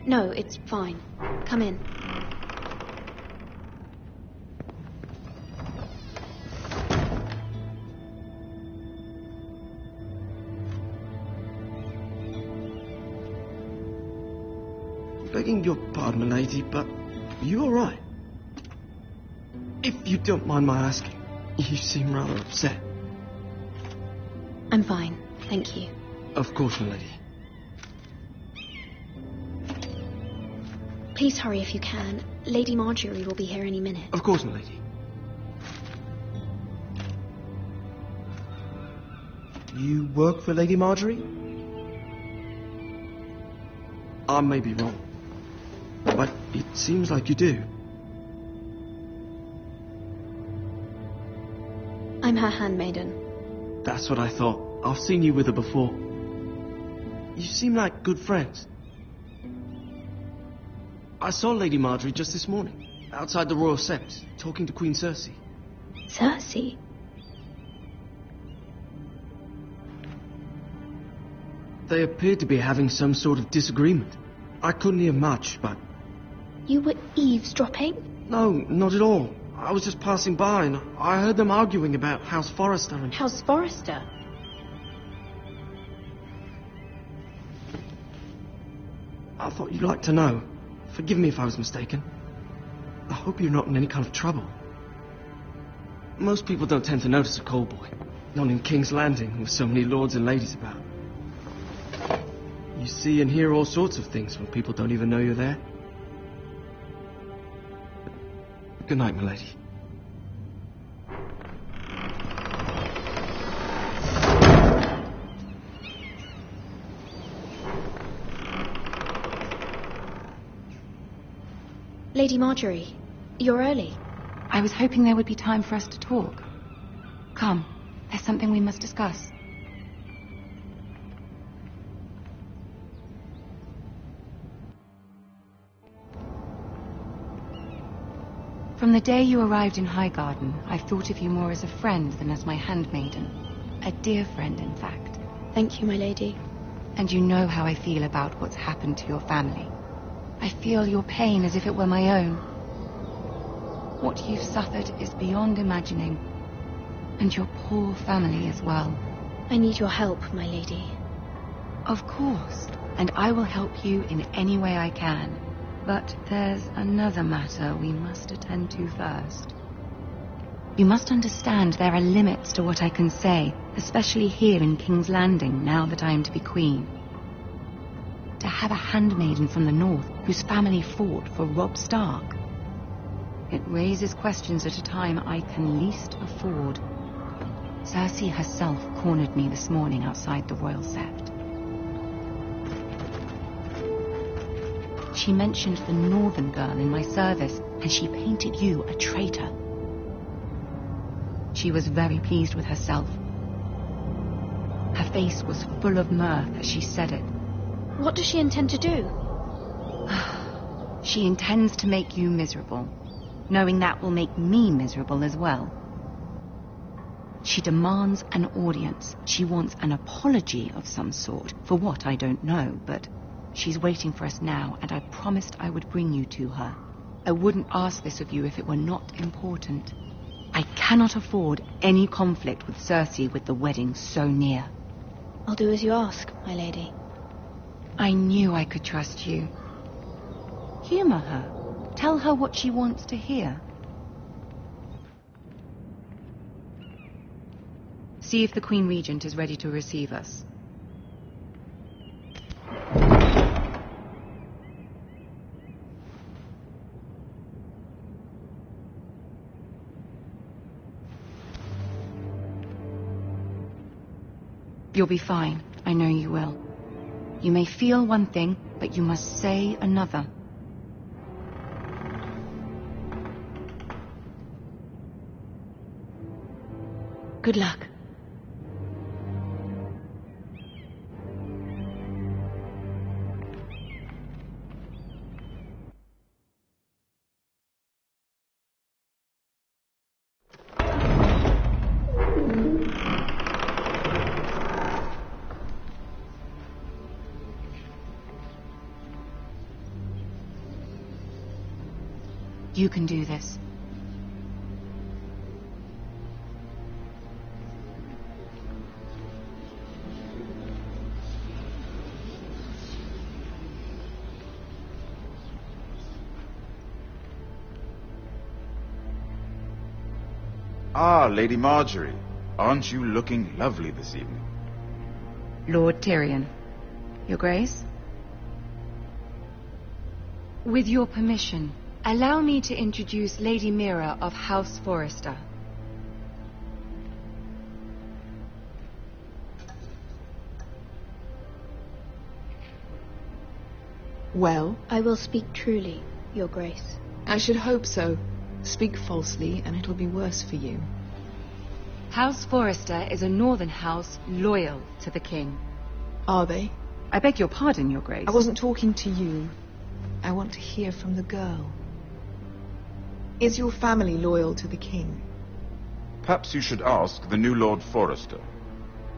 No, it's fine. Come in. Begging your pardon, milady, but you all right? If you don't mind my asking, you seem rather upset. I'm fine, thank you. Of course, milady. Please hurry if you can. Lady Marjorie will be here any minute. Of course, milady. You work for Lady Marjorie? I may be wrong, but it seems like you do. I'm her handmaiden. That's what I thought. I've seen you with her before. You seem like good friends. I saw Lady Marjorie just this morning, outside the Royal Sept, talking to Queen Cersei. Cersei? They appeared to be having some sort of disagreement. I couldn't hear much, but... You were eavesdropping? No, not at all. I was just passing by and I heard them arguing about House Forrester and... House Forrester? I thought you'd like to know. Forgive me if I was mistaken. I hope you're not in any kind of trouble. Most people don't tend to notice a call boy. Not in King's Landing, with so many lords and ladies about. You see and hear all sorts of things when people don't even know you're there. Good night, milady. Lady Marjorie, you're early. I was hoping there would be time for us to talk. Come, there's something we must discuss. From the day you arrived in Highgarden, I've thought of you more as a friend than as my handmaiden. A dear friend, in fact. Thank you, my lady. And you know how I feel about what's happened to your family. I feel your pain as if it were my own. What you've suffered is beyond imagining. And your poor family as well. I need your help, my lady. Of course. And I will help you in any way I can. But there's another matter we must attend to first. You must understand there are limits to what I can say, especially here in King's Landing, now that I am to be queen. To have a handmaiden from the north whose family fought for Robb Stark. It raises questions at a time I can least afford. Cersei herself cornered me this morning outside the Royal Sept. She mentioned the northern girl in my service, and she painted you a traitor. She was very pleased with herself. Her face was full of mirth as she said it. What does she intend to do? She intends to make you miserable, knowing that will make me miserable as well. She demands an audience. She wants an apology of some sort, for what I don't know, but she's waiting for us now, and I promised I would bring you to her. I wouldn't ask this of you if it were not important. I cannot afford any conflict with Cersei with the wedding so near. I'll do as you ask, my lady. I knew I could trust you. Humor her. Tell her what she wants to hear. See if the Queen Regent is ready to receive us. You'll be fine. I know you will. You may feel one thing, but you must say another. Good luck. You can do this. Ah, Lady Marjorie. Aren't you looking lovely this evening? Lord Tyrion. Your Grace? With your permission, allow me to introduce Lady Mira of House Forrester. Well? I will speak truly, Your Grace. I should hope so. Speak falsely, and it'll be worse for you. House Forrester is a northern house loyal to the king. Are they? I beg your pardon, Your Grace. I wasn't talking to you. I want to hear from the girl. Is your family loyal to the king? Perhaps you should ask the new Lord Forrester.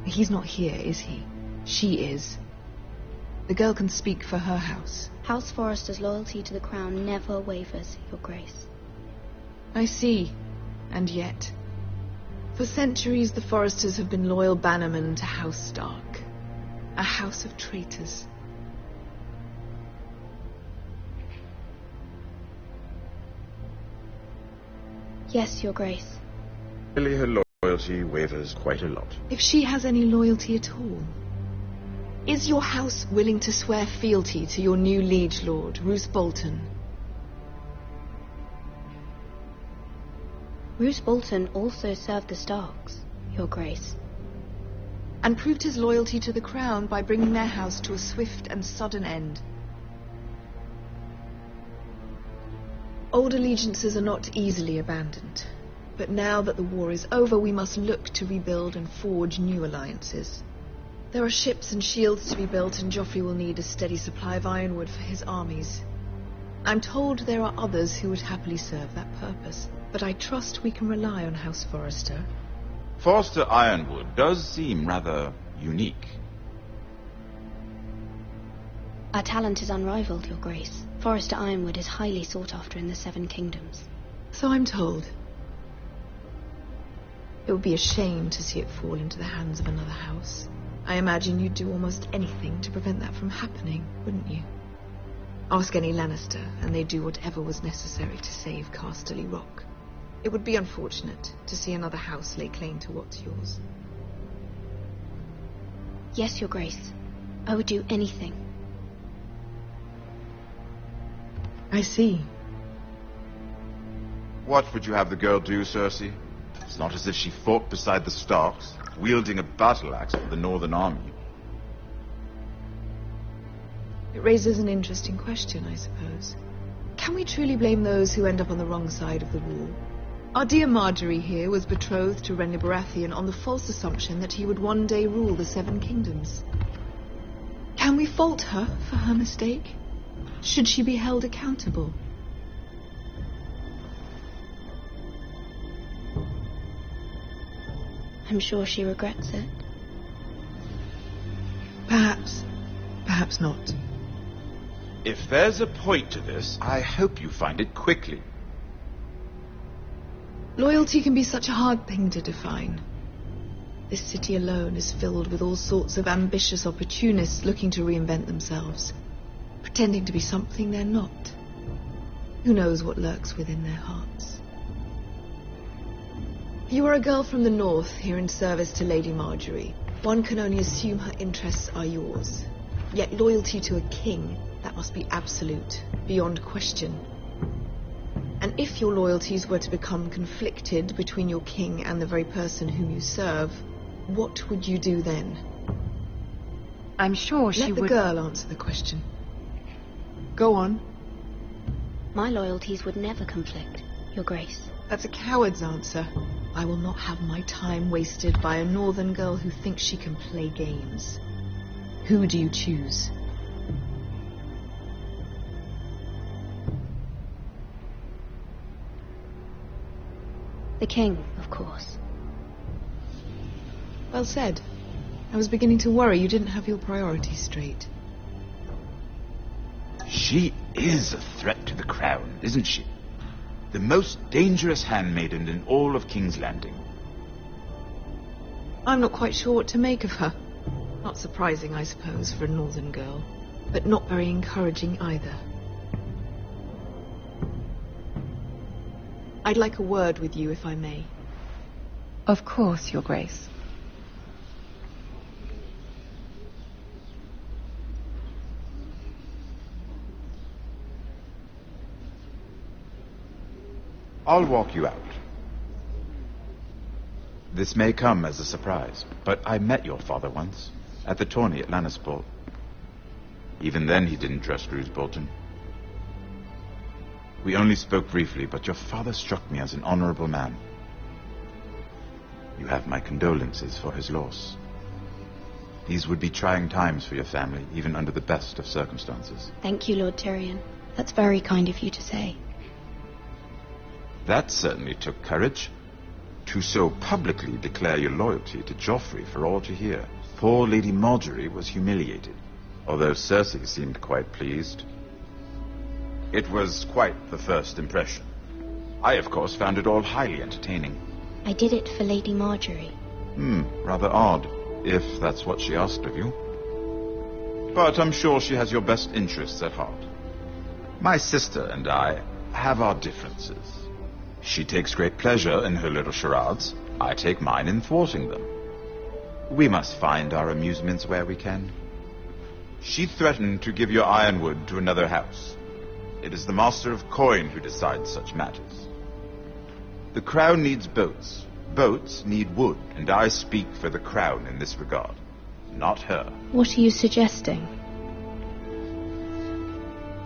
He's not here, is he? She is. The girl can speak for her house. House Forrester's loyalty to the crown never wavers, Your Grace. I see. And yet, for centuries the Forresters have been loyal bannermen to House Stark. A house of traitors. Yes, Your Grace. Really, her loyalty wavers quite a lot. If she has any loyalty at all. Is your house willing to swear fealty to your new liege lord, Roose Bolton? Roose Bolton also served the Starks, Your Grace. And proved his loyalty to the crown by bringing their house to a swift and sudden end. Old allegiances are not easily abandoned. But now that the war is over, we must look to rebuild and forge new alliances. There are ships and shields to be built, and Joffrey will need a steady supply of ironwood for his armies. I'm told there are others who would happily serve that purpose, but I trust we can rely on House Forrester. Forrester Ironwood does seem rather unique. Our talent is unrivaled, Your Grace. Forrester Ironwood is highly sought after in the Seven Kingdoms. So I'm told. It would be a shame to see it fall into the hands of another house. I imagine you'd do almost anything to prevent that from happening, wouldn't you? Ask any Lannister, and they'd do whatever was necessary to save Casterly Rock. It would be unfortunate to see another house lay claim to what's yours. Yes, Your Grace. I would do anything. I see. What would you have the girl do, Cersei? It's not as if she fought beside the Starks, wielding a battle axe for the Northern Army. It raises an interesting question, I suppose. Can we truly blame those who end up on the wrong side of the war? Our dear Marjorie here was betrothed to Renly Baratheon on the false assumption that he would one day rule the Seven Kingdoms. Can we fault her for her mistake? Should she be held accountable? I'm sure she regrets it. Perhaps. Perhaps not. If there's a point to this, I hope you find it quickly. Loyalty can be such a hard thing to define. This city alone is filled with all sorts of ambitious opportunists looking to reinvent themselves, pretending to be something they're not. Who knows what lurks within their hearts? You are a girl from the north, here in service to Lady Marjorie. One can only assume her interests are yours. Yet loyalty to a king, that must be absolute, beyond question. And if your loyalties were to become conflicted between your king and the very person whom you serve, what would you do then? I'm sure she would... Let the girl answer the question. Go on. My loyalties would never conflict, Your Grace. That's a coward's answer. I will not have my time wasted by a northern girl who thinks she can play games. Who do you choose? The king, of course. Well said. I was beginning to worry you didn't have your priorities straight. She is a threat to the crown, isn't she? The most dangerous handmaiden in all of King's Landing. I'm not quite sure what to make of her. Not surprising, I suppose, for a northern girl, but not very encouraging either. I'd like a word with you, if I may. Of course, Your Grace. I'll walk you out. This may come as a surprise, but I met your father once, at the tourney at Lannisport. Even then he didn't trust Roose Bolton. We only spoke briefly, but your father struck me as an honorable man. You have my condolences for his loss. These would be trying times for your family, even under the best of circumstances. Thank you, Lord Tyrion. That's very kind of you to say. That certainly took courage. To so publicly declare your loyalty to Joffrey for all to hear. Poor Lady Marjorie was humiliated, although Cersei seemed quite pleased. It was quite the first impression. I, of course, found it all highly entertaining. I did it for Lady Marjorie. Rather odd, if that's what she asked of you. But I'm sure she has your best interests at heart. My sister and I have our differences. She takes great pleasure in her little charades. I take mine in thwarting them. We must find our amusements where we can. She threatened to give your ironwood to another house. It is the Master of Coin who decides such matters. The crown needs boats. Boats need wood, and I speak for the crown in this regard, not her. What are you suggesting?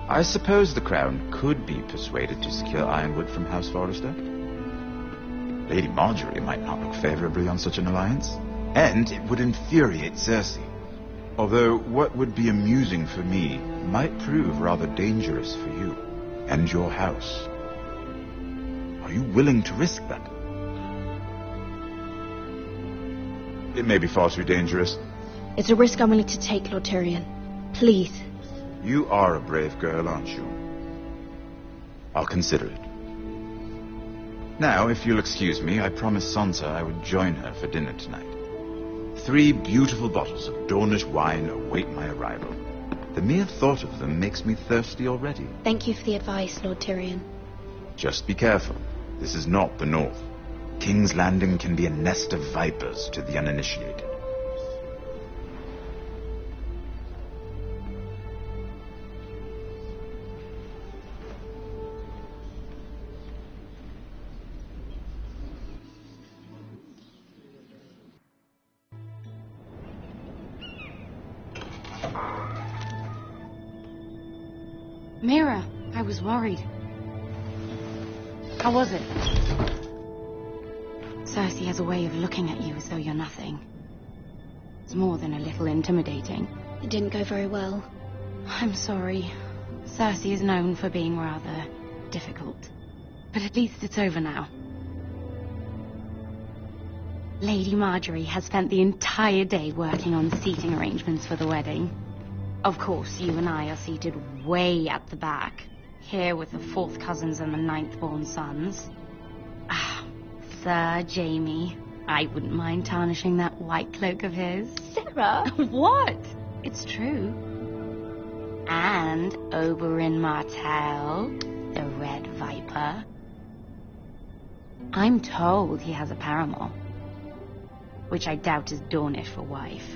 I suppose the crown could be persuaded to secure ironwood from House Forrester. Lady Marjorie might not look favorably on such an alliance, and it would infuriate Cersei. Although what would be amusing for me might prove rather dangerous for you and your house. Are you willing to risk that? It may be far too dangerous. It's a risk I'm willing to take, Lord Tyrion. Please. You are a brave girl, aren't you? I'll consider it. Now, if you'll excuse me, I promised Sansa I would join her for dinner tonight. 3 beautiful bottles of Dornish wine await my arrival. The mere thought of them makes me thirsty already. Thank you for the advice, Lord Tyrion. Just be careful. This is not the North. King's Landing can be a nest of vipers to the uninitiated. Mira, I was worried. How was it? Cersei has a way of looking at you as though you're nothing. It's more than a little intimidating. It didn't go very well. I'm sorry. Cersei is known for being rather difficult. But at least it's over now. Lady Marjorie has spent the entire day working on seating arrangements for the wedding. Of course, you and I are seated way at the back, here with the 4th cousins and the 9th-born sons. Ah, Sir Jamie, I wouldn't mind tarnishing that white cloak of his. Sarah! What? It's true. And Oberyn Martell, the Red Viper. I'm told he has a paramour, which I doubt is Dornish for wife.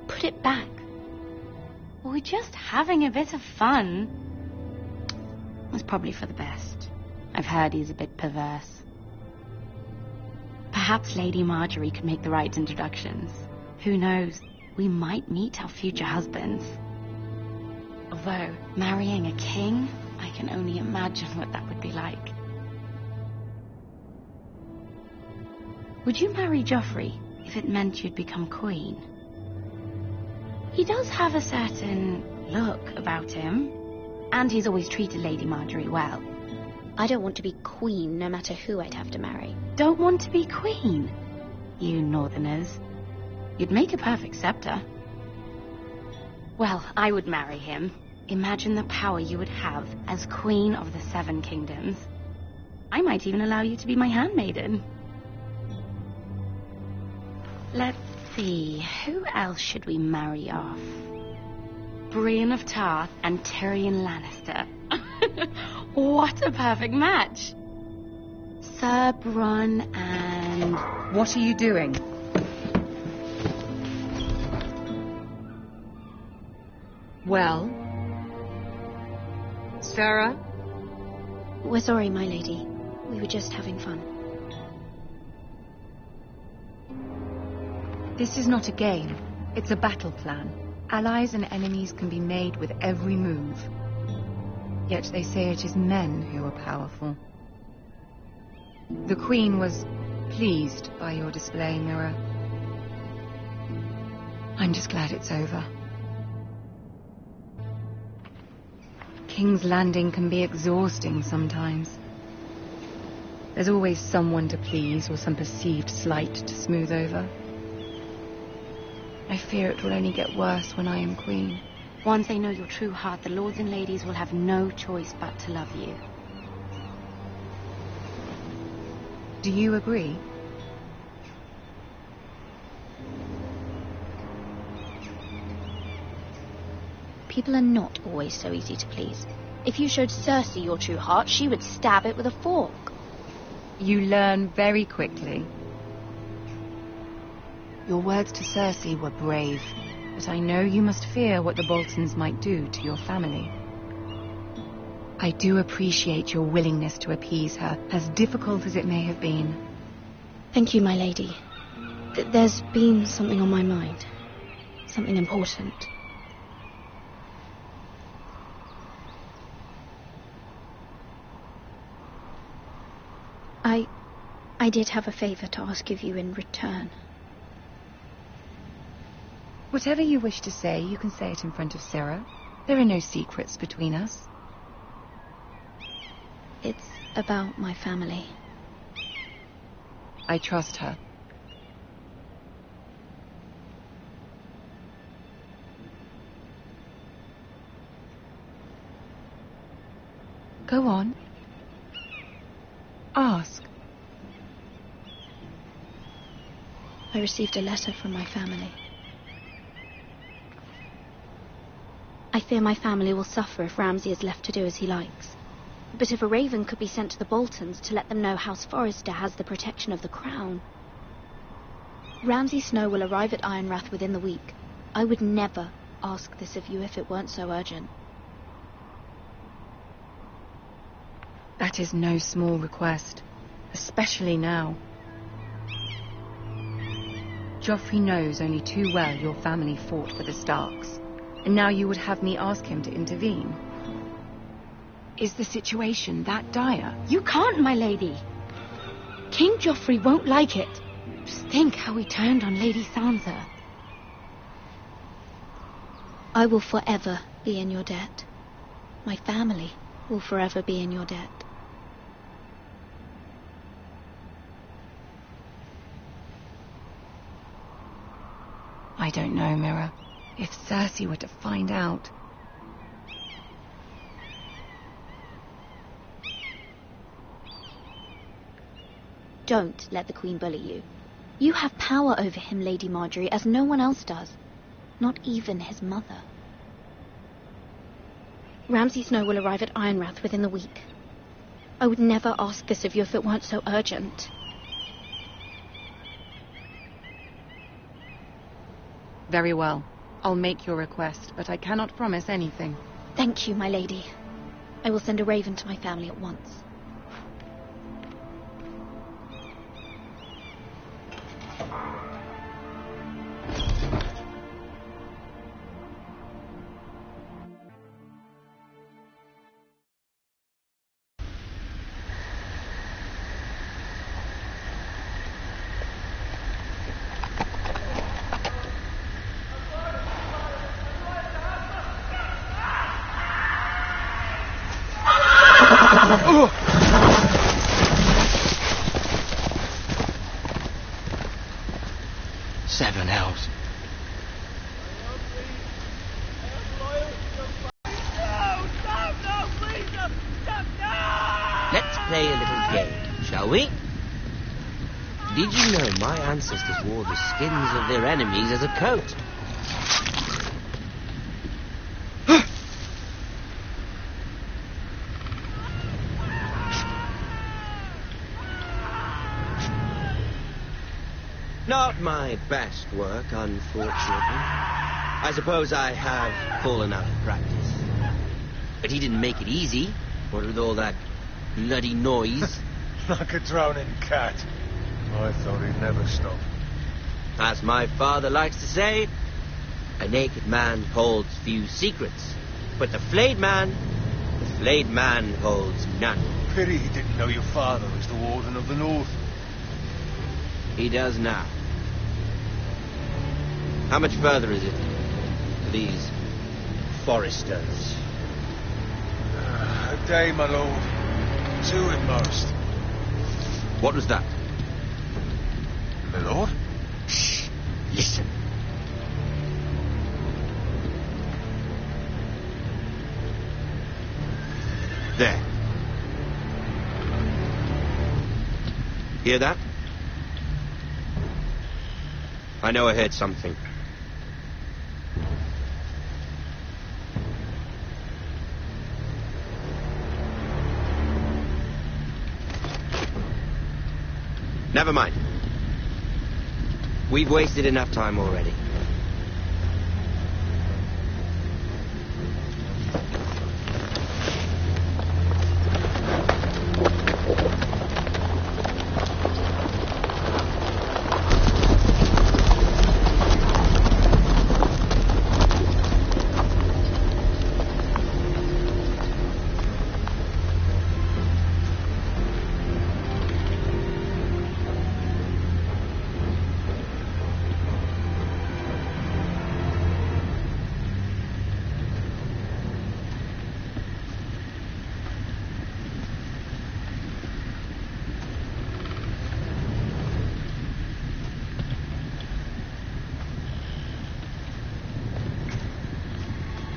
Put it back. We're just having a bit of fun. It's probably for the best. I've heard he's a bit perverse. Perhaps Lady Marjorie could make the right introductions. Who knows? We might meet our future husbands. Although, marrying a king, I can only imagine what that would be like. Would you marry Joffrey if it meant you'd become queen? He does have a certain look about him, and he's always treated Lady Marjorie well. I don't want to be queen, no matter who I'd have to marry. Don't want to be queen? You northerners. You'd make a perfect scepter. Well, I would marry him. Imagine the power you would have as Queen of the 7 Kingdoms. I might even allow you to be my handmaiden. Let's see, who else should we marry off? Brienne of Tarth and Tyrion Lannister. What a perfect match! Sir Bronn and... What are you doing? Well? Sarah? We're sorry, my lady. We were just having fun. This is not a game. It's a battle plan. Allies and enemies can be made with every move. Yet they say it is men who are powerful. The Queen was pleased by your display, Mira. I'm just glad it's over. King's Landing can be exhausting sometimes. There's always someone to please or some perceived slight to smooth over. I fear it will only get worse when I am queen. Once they know your true heart, the lords and ladies will have no choice but to love you. Do you agree? People are not always so easy to please. If you showed Cersei your true heart, she would stab it with a fork. You learn very quickly. Your words to Cersei were brave, but I know you must fear what the Boltons might do to your family. I do appreciate your willingness to appease her, as difficult as it may have been. Thank you, my lady. There's been something on my mind. Something important. I did have a favor to ask of you in return. Whatever you wish to say, you can say it in front of Sarah. There are no secrets between us. It's about my family. I trust her. Go on. Ask. I received a letter from my family. I fear my family will suffer if Ramsay is left to do as he likes. But if a raven could be sent to the Boltons to let them know House Forrester has the protection of the crown. Ramsay Snow will arrive at Ironrath within the week. I would never ask this of you if it weren't so urgent. That is no small request, especially now. Joffrey knows only too well your family fought for the Starks, and now you would have me ask him to intervene. Is the situation that dire? You can't, my lady. King Joffrey won't like it. Just think how he turned on Lady Sansa. I will forever be in your debt. My family will forever be in your debt. I don't know, Mira. If Cersei were to find out... Don't let the Queen bully you. You have power over him, Lady Marjorie, as no one else does. Not even his mother. Ramsay Snow will arrive at Ironrath within the week. I would never ask this of you if it weren't so urgent. Very well. I'll make your request, but I cannot promise anything. Thank you, my lady. I will send a raven to my family at once. Seven elves. Let's play a little game, shall we? Did you know my ancestors wore the skins of their enemies as a coat? Not my best work, unfortunately. I suppose I have fallen out of practice. But he didn't make it easy, what with all that bloody noise. Like a drowning cat. I thought he'd never stop. As my father likes to say, a naked man holds few secrets, but the flayed man holds none. Pity he didn't know your father was the Warden of the North. He does now. How much further is it to these foresters? A day, my lord. 2 at most. What was that? My lord? Shh. Listen. There. Hear that? I know I heard something. Never mind. We've wasted enough time already.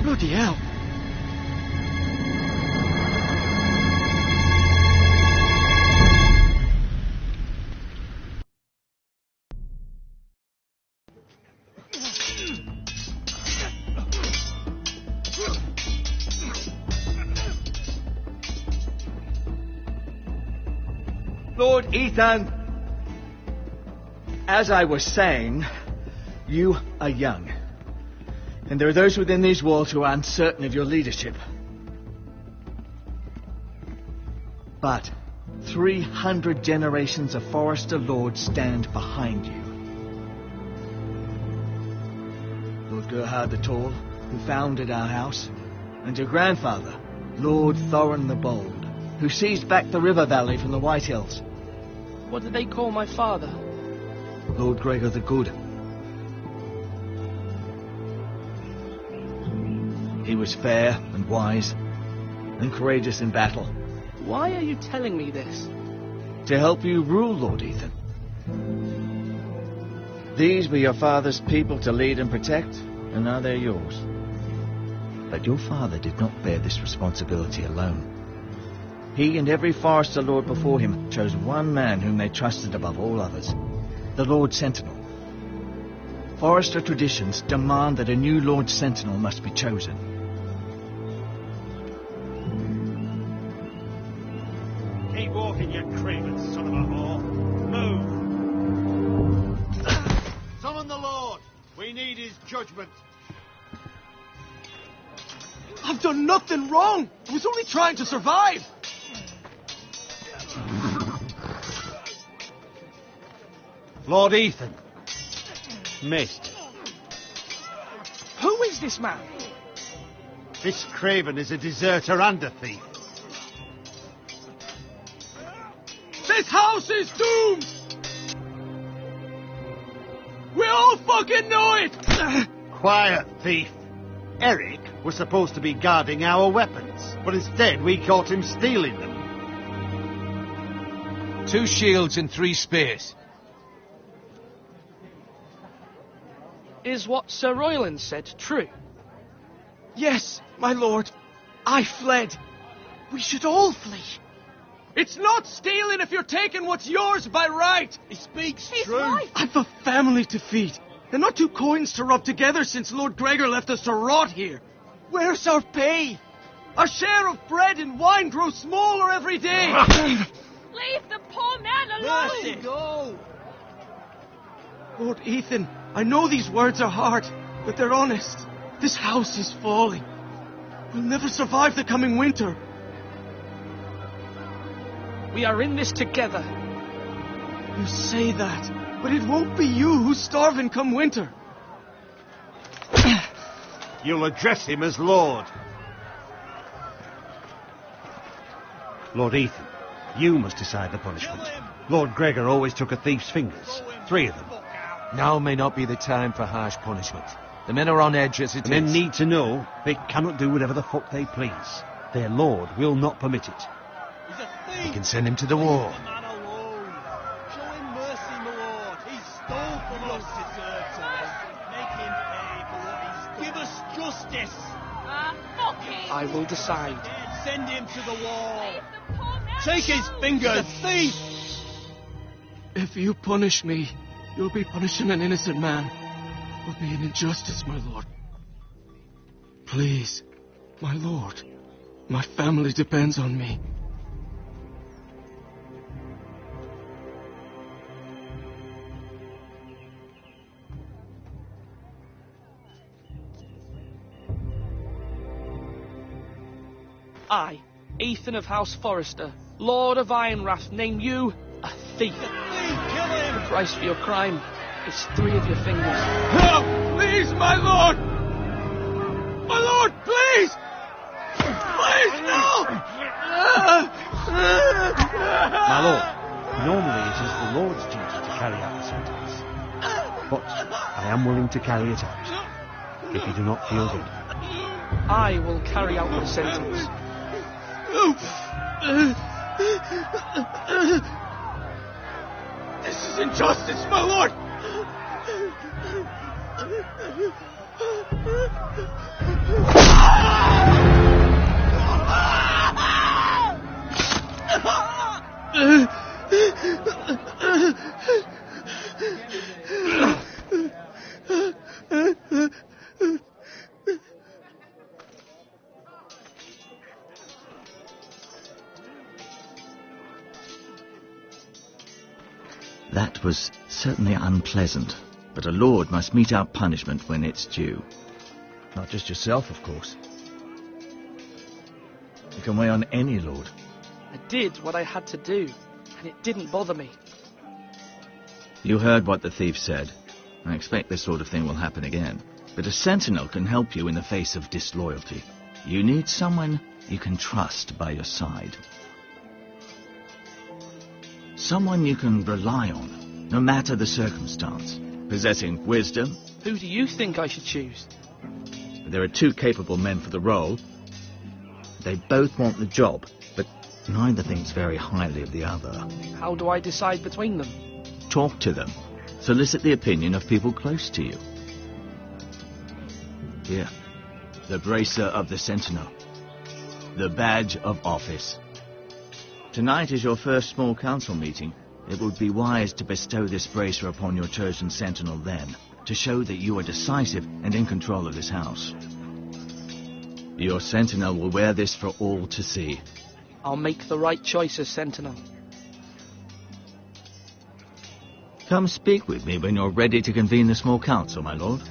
Bloody hell. Lord Ethan, as I was saying, you are young. And there are those within these walls who are uncertain of your leadership. But 300 generations of Forester Lords stand behind you. Lord Gerhard the Tall, who founded our house, and your grandfather, Lord Thorin the Bold, who seized back the river valley from the White Hills. What did they call my father? Lord Gregor the Good. He was fair and wise and courageous in battle. Why are you telling me this? To help you rule, Lord Ethan. These were your father's people to lead and protect, and now they're yours. But your father did not bear this responsibility alone. He and every Forester Lord before him chose one man whom they trusted above all others, the Lord Sentinel. Forester traditions demand that a new Lord Sentinel must be chosen. Keep walking, you craven son of a whore. Move! Summon the Lord! We need his judgment. I've done nothing wrong! I was only trying to survive! Lord Ethan. Missed. Who is this man? This craven is a deserter and a thief. This house is doomed! We all fucking know it! Quiet, thief. Eric was supposed to be guarding our weapons, but instead we caught him stealing them. 2 shields and 3 spears. Is what Sir Royland said true? Yes, my lord. I fled. We should all flee. It's not stealing if you're taking what's yours by right. He speaks He's true. right. I've a family to feed, and not 2 coins to rub together since Lord Gregor left us to rot here. Where's our pay? Our share of bread and wine grows smaller every day. Leave the poor man alone! Mercy, go! Lord Ethan, I know these words are hard, but they're honest. This house is falling. We'll never survive the coming winter. We are in this together. You say that, but it won't be you who's starving come winter. You'll address him as Lord. Lord Ethan, you must decide the punishment. Lord Gregor always took a thief's fingers. 3 of them. Now may not be the time for harsh punishment. The men are on edge as it is. Men need to know they cannot do whatever the fuck they please. Their lord will not permit it. We can send him to the war. Show him mercy, my lord. He stole from us. Make him pay for what he's done. Give us justice. Fuck him! I will decide. Send him to the wall. Take his fingers. Thief. If you punish me, you'll be punishing an innocent man. It will be an injustice, my lord. Please, my lord. My family depends on me. I, Ethan of House Forester, Lord of Ironrath, name you a thief. The price for your crime is 3 of your fingers. Help! Please, my lord! My lord, please! Please, no! My lord, normally it is the Lord's duty to carry out the sentence. But I am willing to carry it out, if you do not feel good. I will carry out the sentence. This is injustice, my lord! That was certainly unpleasant, but a lord must mete out punishment when it's due. Not just yourself, of course. You can weigh on any lord. I did what I had to do, and it didn't bother me. You heard what the thief said. I expect this sort of thing will happen again. But a sentinel can help you in the face of disloyalty. You need someone you can trust by your side. Someone you can rely on, no matter the circumstance. Possessing wisdom. Who do you think I should choose? There are 2 capable men for the role. They both want the job, but neither thinks very highly of the other. How do I decide between them? Talk to them. Solicit the opinion of people close to you. Here, the bracer of the Sentinel. The badge of office. Tonight is your first small council meeting. It would be wise to bestow this bracer upon your chosen Sentinel then, to show that you are decisive and in control of this house. Your Sentinel will wear this for all to see. I'll make the right choice as Sentinel. Come speak with me when you're ready to convene the small council, my lord.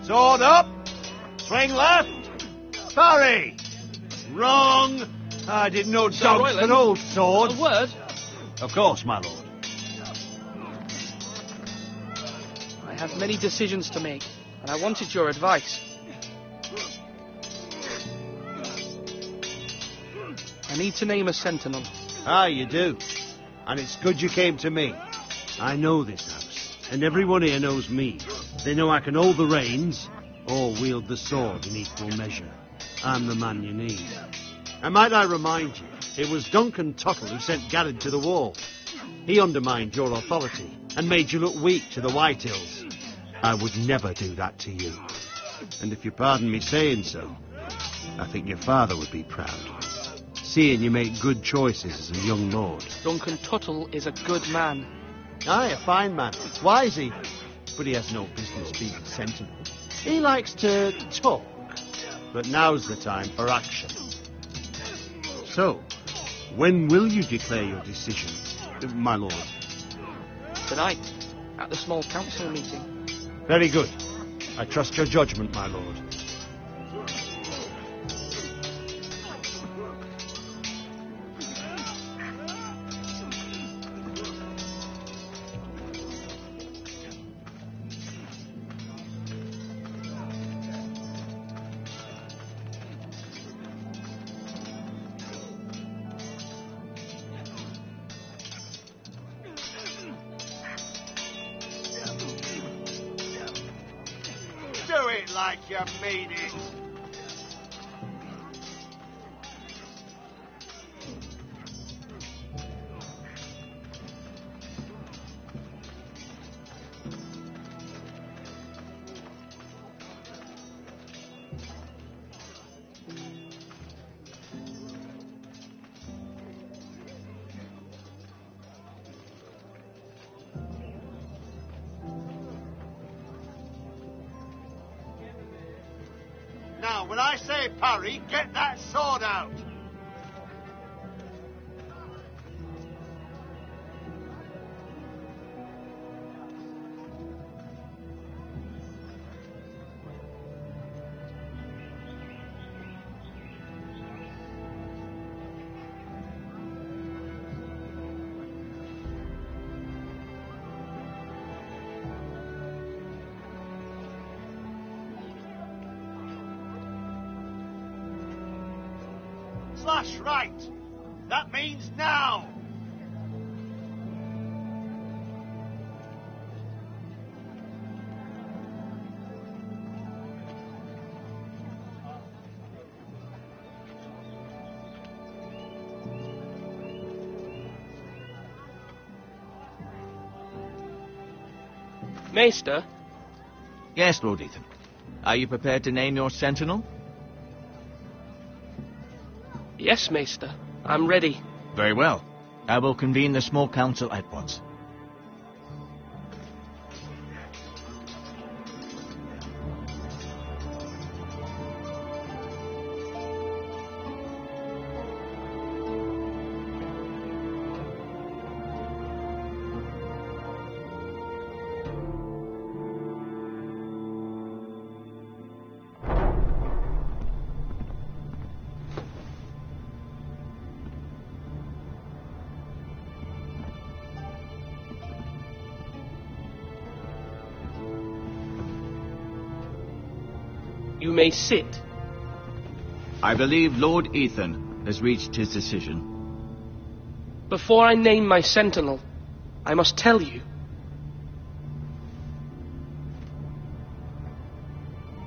Sword up! Swing left! Parry! Wrong! I didn't know Sir dogs Royland, could hold swords. a word? Of course, my lord. I have many decisions to make, and I wanted your advice. I need to name a Sentinel. Ah, you do. And it's good you came to me. I know this house, and everyone here knows me. They know I can hold the reins, or wield the sword in equal measure. I'm the man you need. And might I remind you, it was Duncan Tuttle who sent Garrett to the wall. He undermined your authority, and made you look weak to the Whitehills. I would never do that to you. And if you pardon me saying so, I think your father would be proud, seeing you make good choices as a young lord. Duncan Tuttle is a good man. Aye, a fine man. Wise he. But he has no business being a sentinel. He likes to talk, but now's the time for action. So, when will you declare your decision, my lord? Tonight, at the small council meeting. Very good. I trust your judgment, my lord. Do it like you mean it. Now, when I say parry, get that sword out. Slash right. That means now. Maester? Yes, Lord Ethan. Are you prepared to name your sentinel? Yes, Maester. I'm ready. Very well. I will convene the small council at once. You may sit. I believe Lord Ethan has reached his decision. Before I name my sentinel, I must tell you.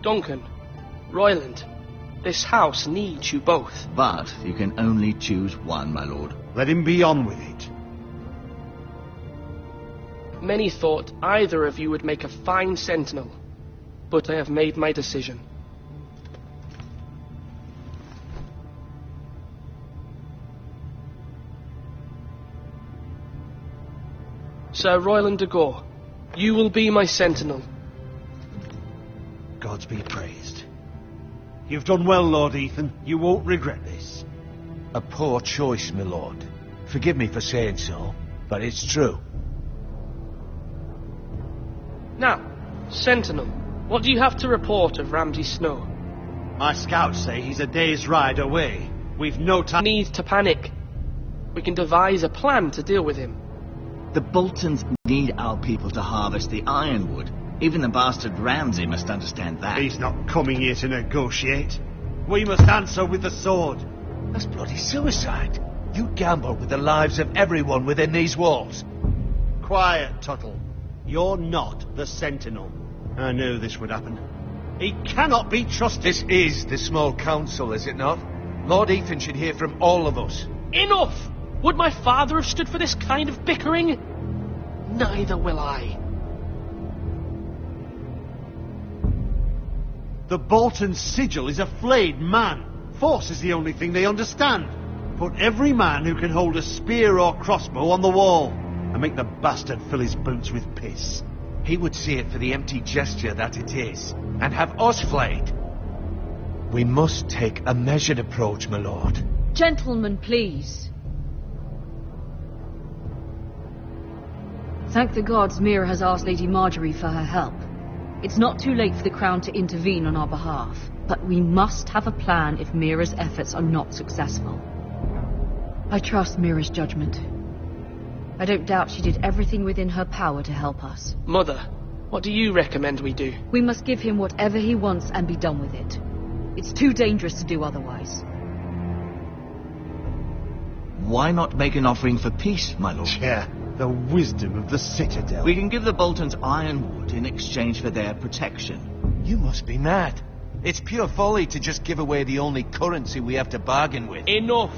Duncan, Royland, this house needs you both. But you can only choose one, my lord. Let him be on with it. Many thought either of you would make a fine sentinel, but I have made my decision. Sir Royland de Gore, you will be my sentinel. Gods be praised. You've done well, Lord Ethan. You won't regret this. A poor choice, my lord. Forgive me for saying so, but it's true. Now, sentinel, what do you have to report of Ramsay Snow? My scouts say he's a day's ride away. We've no time. Need to panic. We can devise a plan to deal with him. The Boltons need our people to harvest the ironwood. Even the bastard Ramsay must understand that. He's not coming here to negotiate. We must answer with the sword. That's bloody suicide. You gamble with the lives of everyone within these walls. Quiet, Tuttle. You're not the Sentinel. I knew this would happen. He cannot be trusted. This is the small council, is it not? Lord Ethan should hear from all of us. Enough! Would my father have stood for this kind of bickering? Neither will I. The Bolton sigil is a flayed man. Force is the only thing they understand. Put every man who can hold a spear or crossbow on the wall, and make the bastard fill his boots with piss. He would see it for the empty gesture that it is, and have us flayed. We must take a measured approach, my lord. Gentlemen, please. Thank the gods Mira has asked Lady Marjorie for her help. It's not too late for the Crown to intervene on our behalf, but we must have a plan if Mira's efforts are not successful. I trust Mira's judgment. I don't doubt she did everything within her power to help us. Mother, what do you recommend we do? We must give him whatever he wants and be done with it. It's too dangerous to do otherwise. Why not make an offering for peace, my lord? Yeah, the wisdom of the Citadel. We can give the Boltons ironwood in exchange for their protection. You must be mad. It's pure folly to just give away the only currency we have to bargain with. Enough!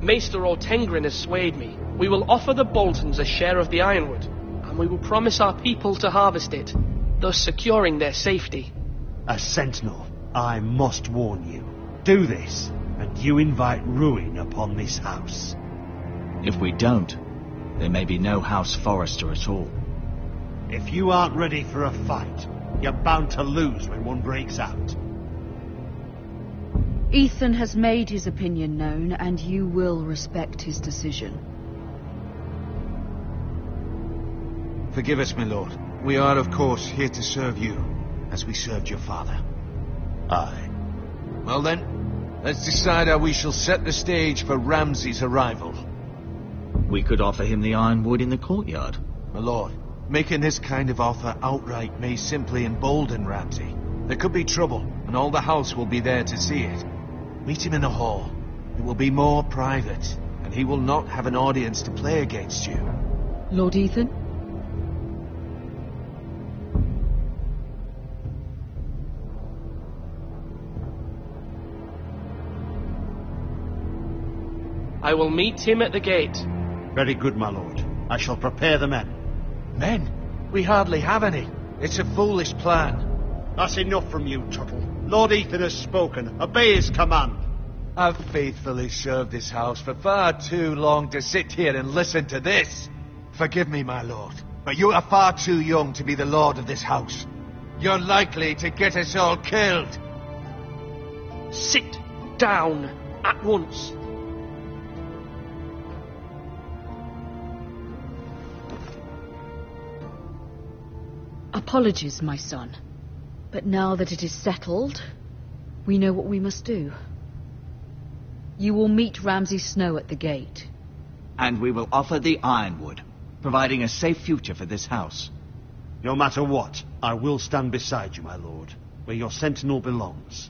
Maester Ortengrin has swayed me. We will offer the Boltons a share of the ironwood, and we will promise our people to harvest it, thus securing their safety. A sentinel, I must warn you. Do this, and you invite ruin upon this house. If we don't, there may be no House Forrester at all. If you aren't ready for a fight, you're bound to lose when one breaks out. Ethan has made his opinion known, and you will respect his decision. Forgive us, my lord. We are, of course, here to serve you, as we served your father. Aye. Well then, let's decide how we shall set the stage for Ramsay's arrival. We could offer him the ironwood in the courtyard. My lord, making this kind of offer outright may simply embolden Ramsay. There could be trouble, and all the house will be there to see it. Meet him in the hall. It will be more private, and he will not have an audience to play against you. Lord Ethan? I will meet him at the gate. Very good, my lord. I shall prepare the men. Men? We hardly have any. It's a foolish plan. That's enough from you, Tuttle. Lord Ethan has spoken. Obey his command. I've faithfully served this house for far too long to sit here and listen to this. Forgive me, my lord, but you are far too young to be the lord of this house. You're likely to get us all killed. Sit down at once. Apologies, my son. But now that it is settled, we know what we must do. You will meet Ramsay Snow at the gate. And we will offer the ironwood, providing a safe future for this house. No matter what, I will stand beside you, my lord, where your sentinel belongs.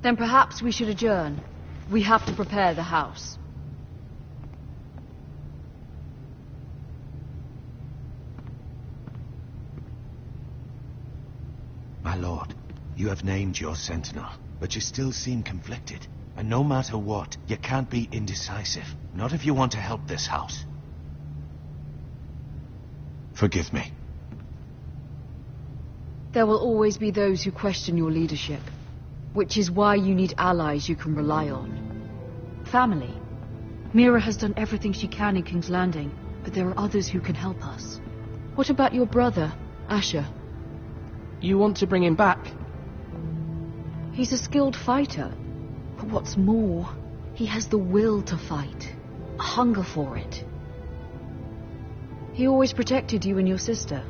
Then perhaps we should adjourn. We have to prepare the house. My lord, you have named your sentinel, but you still seem conflicted. And no matter what, you can't be indecisive. Not if you want to help this house. Forgive me. There will always be those who question your leadership, which is why you need allies you can rely on. Family. Mira has done everything she can in King's Landing, but there are others who can help us. What about your brother, Asher? You want to bring him back? He's a skilled fighter. But what's more, he has the will to fight, a hunger for it. He always protected you and your sister.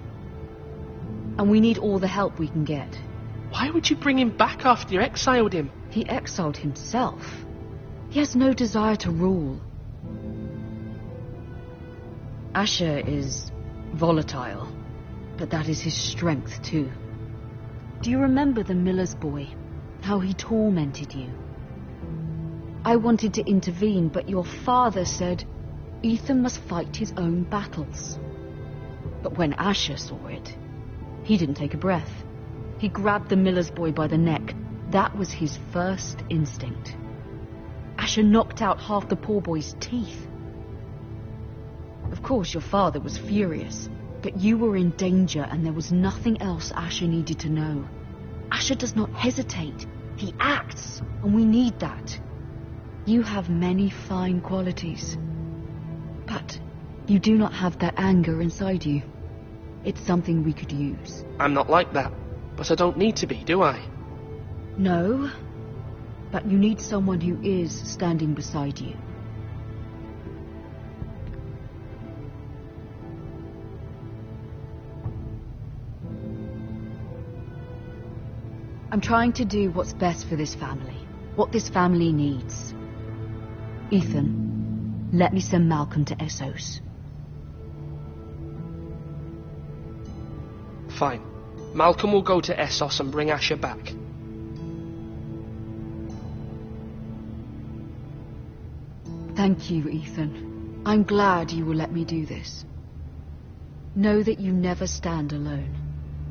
And we need all the help we can get. Why would you bring him back after you exiled him? He exiled himself. He has no desire to rule. Asher is volatile, but that is his strength too. Do you remember the miller's boy? How he tormented you? I wanted to intervene, but your father said Ethan must fight his own battles. But when Asher saw it, he didn't take a breath. He grabbed the miller's boy by the neck. That was his first instinct. Asher knocked out half the poor boy's teeth. Of course, your father was furious, but you were in danger and there was nothing else Asher needed to know. Asher does not hesitate. He acts, and we need that. You have many fine qualities, but you do not have that anger inside you. It's something we could use. I'm not like that, but I don't need to be, do I? No, but you need someone who is standing beside you. I'm trying to do what's best for this family, what this family needs. Ethan, let me send Malcolm to Essos. Fine. Malcolm will go to Essos and bring Asher back. Thank you, Ethan. I'm glad you will let me do this. Know that you never stand alone.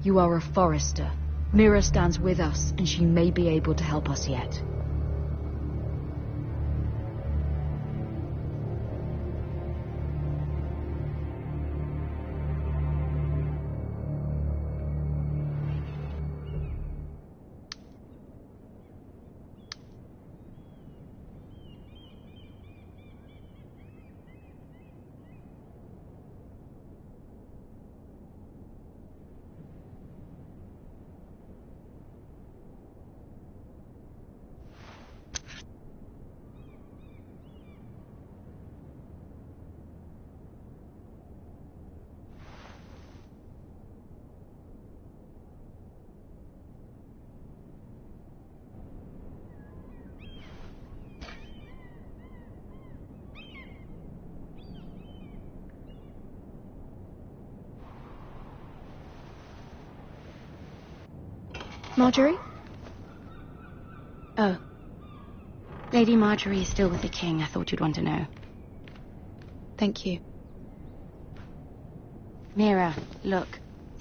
You are a Forester. Mira stands with us, and she may be able to help us yet. Marjorie? Oh. Lady Marjorie is still with the king. I thought you'd want to know. Thank you. Mira, look.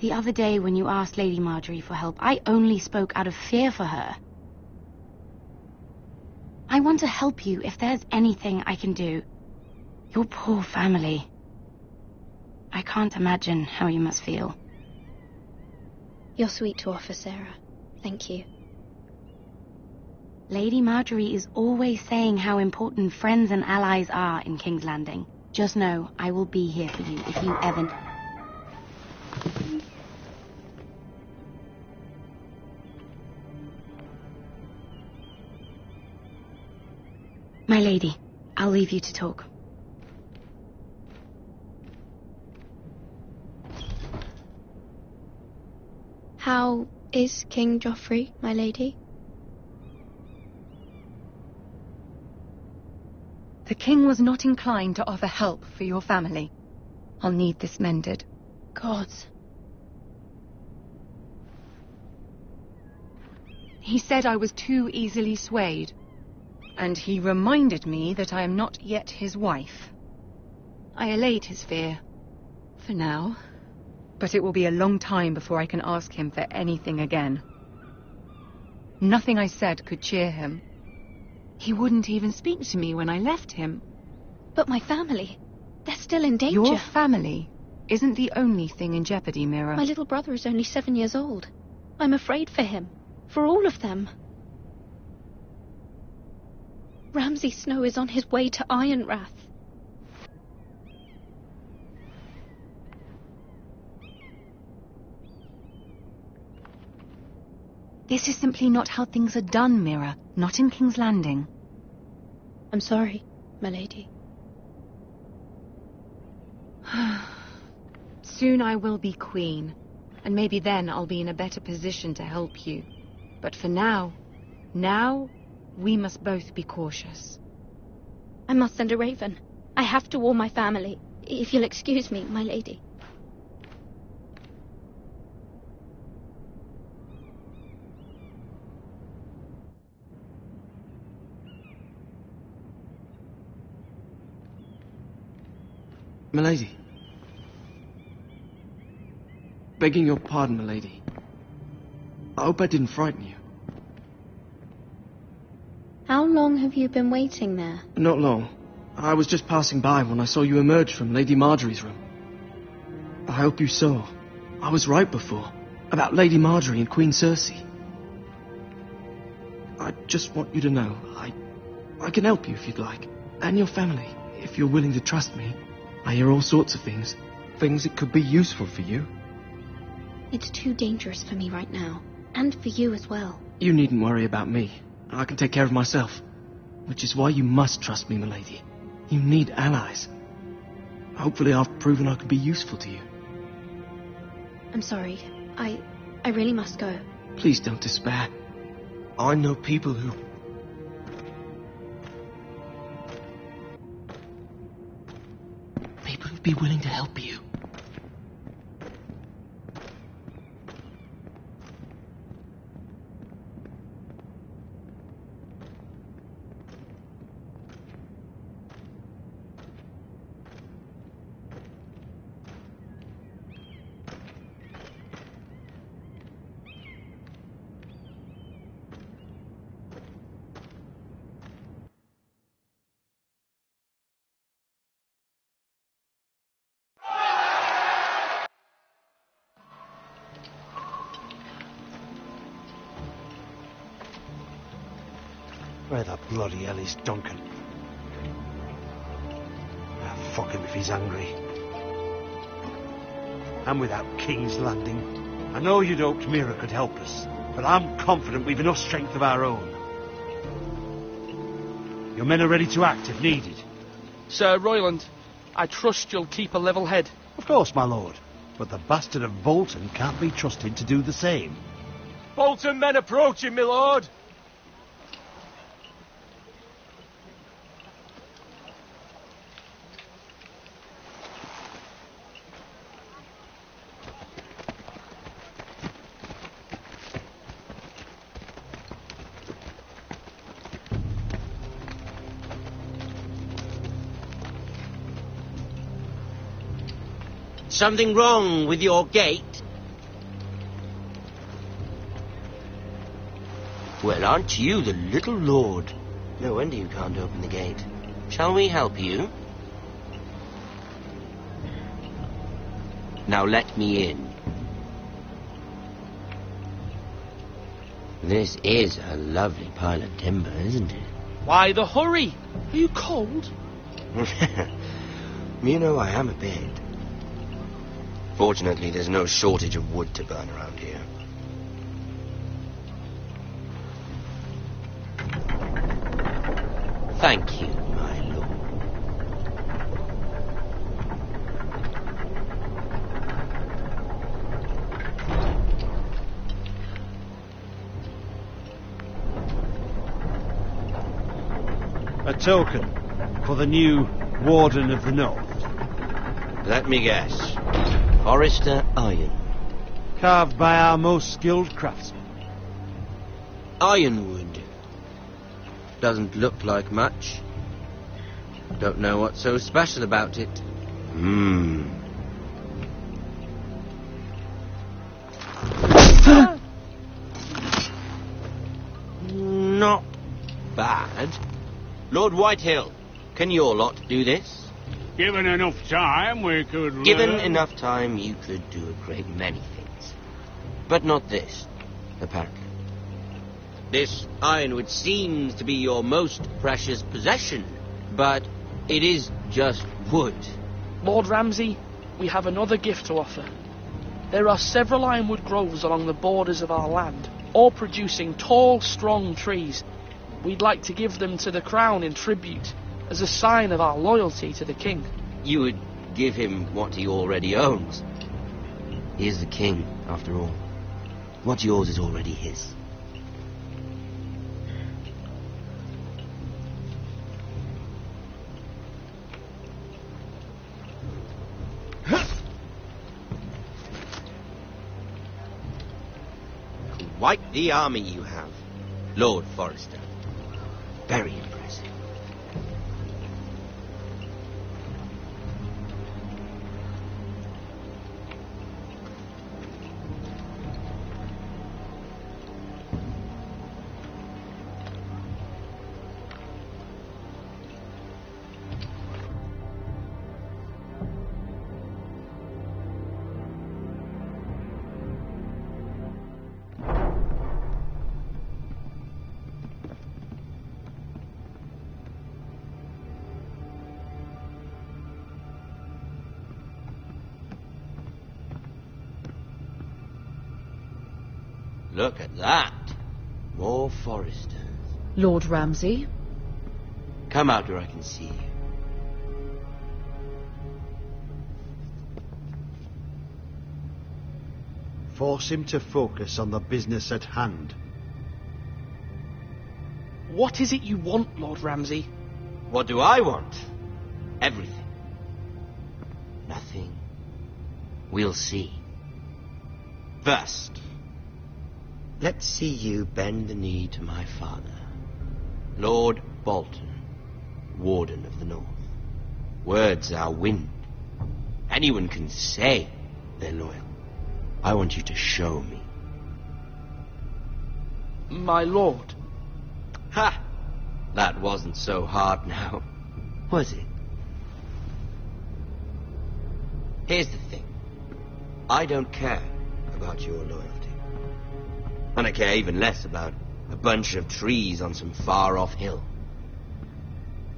The other day when you asked Lady Marjorie for help, I only spoke out of fear for her. I want to help you if there's anything I can do. Your poor family. I can't imagine how you must feel. You're sweet to offer, Sarah. Thank you. Lady Marjorie is always saying how important friends and allies are in King's Landing. Just know, I will be here for you if you ever... My lady, I'll leave you to talk. How is King Joffrey, my lady? The king was not inclined to offer help for your family. I'll need this mended. Gods. He said I was too easily swayed. And he reminded me that I am not yet his wife. I allayed his fear. For now. But it will be a long time before I can ask him for anything again. Nothing I said could cheer him. He wouldn't even speak to me when I left him. But my family, they're still in danger. Your family isn't the only thing in jeopardy, Mira. My little brother is only 7 years old. I'm afraid for him. For all of them. Ramsay Snow is on his way to Ironrath. This is simply not how things are done, Mira. Not in King's Landing. I'm sorry, my lady. Soon I will be queen, and maybe then I'll be in a better position to help you. But for now, we must both be cautious. I must send a raven. I have to warn my family. If you'll excuse me, my lady. Milady. Begging your pardon, milady. I hope I didn't frighten you. How long have you been waiting there? Not long. I was just passing by when I saw you emerge from Lady Marjorie's room. I hope you saw. I was right before. About Lady Marjorie and Queen Cersei. I just want you to know, I can help you if you'd like. And your family, if you're willing to trust me. I hear all sorts of things. Things that could be useful for you. It's too dangerous for me right now. And for you as well. You needn't worry about me. I can take care of myself. Which is why you must trust me, milady. You need allies. Hopefully I've proven I can be useful to you. I'm sorry. I really must go. Please don't despair. I know people who'd be willing to help you. Where the bloody hell is Duncan? Ah, fuck him if he's angry. And without King's Landing, I know you'd hoped Mira could help us, but I'm confident we've enough strength of our own. Your men are ready to act if needed. Sir Royland, I trust you'll keep a level head. Of course, my lord. But the bastard of Bolton can't be trusted to do the same. Bolton men approaching, my lord. Something wrong with your gate? Well, aren't you the little lord? No wonder you can't open the gate. Shall we help you? Now let me in. This is a lovely pile of timber, isn't it? Why the hurry? Are you cold? You know, I am a bit. Fortunately, there's no shortage of wood to burn around here. Thank you, my lord. A token for the new Warden of the North. Let me guess. Forrester Ironwood. Carved by our most skilled craftsmen. Ironwood. Doesn't look like much. Don't know what's so special about it. Not bad. Lord Whitehill, can your lot do this? Given enough time, we could... Given enough time, you could do a great many things. But not this, apparently. This ironwood seems to be your most precious possession, but it is just wood. Lord Ramsay, we have another gift to offer. There are several ironwood groves along the borders of our land, all producing tall, strong trees. We'd like to give them to the crown in tribute, as a sign of our loyalty to the king. You would give him what he already owns. He is the king, after all. What's yours is already his. Quite the army you have, Lord Forrester. Very impressive. Look at that. More Forresters. Lord Ramsay? Come out where I can see you. Force him to focus on the business at hand. What is it you want, Lord Ramsay? What do I want? Everything. Nothing. We'll see. First, let's see you bend the knee to my father, Lord Bolton, Warden of the North. Words are wind. Anyone can say they're loyal. I want you to show me. My lord. Ha! That wasn't so hard now, was it? Here's the thing. I don't care about your loyalty. And I care even less about a bunch of trees on some far-off hill.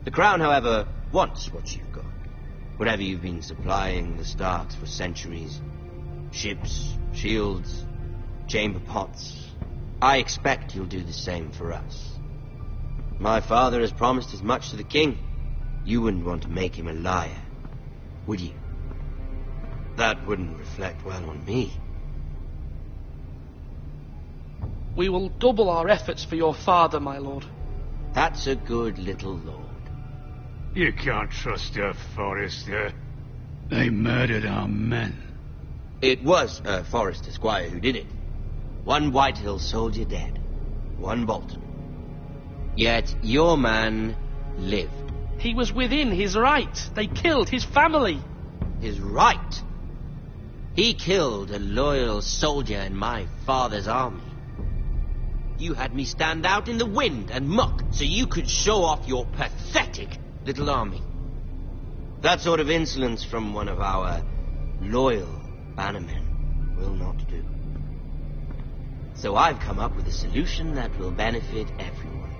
The Crown, however, wants what you've got. Whatever you've been supplying the Starks for centuries. Ships, shields, chamber pots. I expect you'll do the same for us. My father has promised as much to the king. You wouldn't want to make him a liar, would you? That wouldn't reflect well on me. We will double our efforts for your father, my lord. That's a good little lord. You can't trust her, Forrester. They murdered our men. It was a Forrester squire who did it. One Whitehill soldier dead. One Bolton. Yet your man lived. He was within his right. They killed his family. His right? He killed a loyal soldier in my father's army. You had me stand out in the wind and muck so you could show off your pathetic little army. That sort of insolence from one of our loyal bannermen will not do. So I've come up with a solution that will benefit everyone.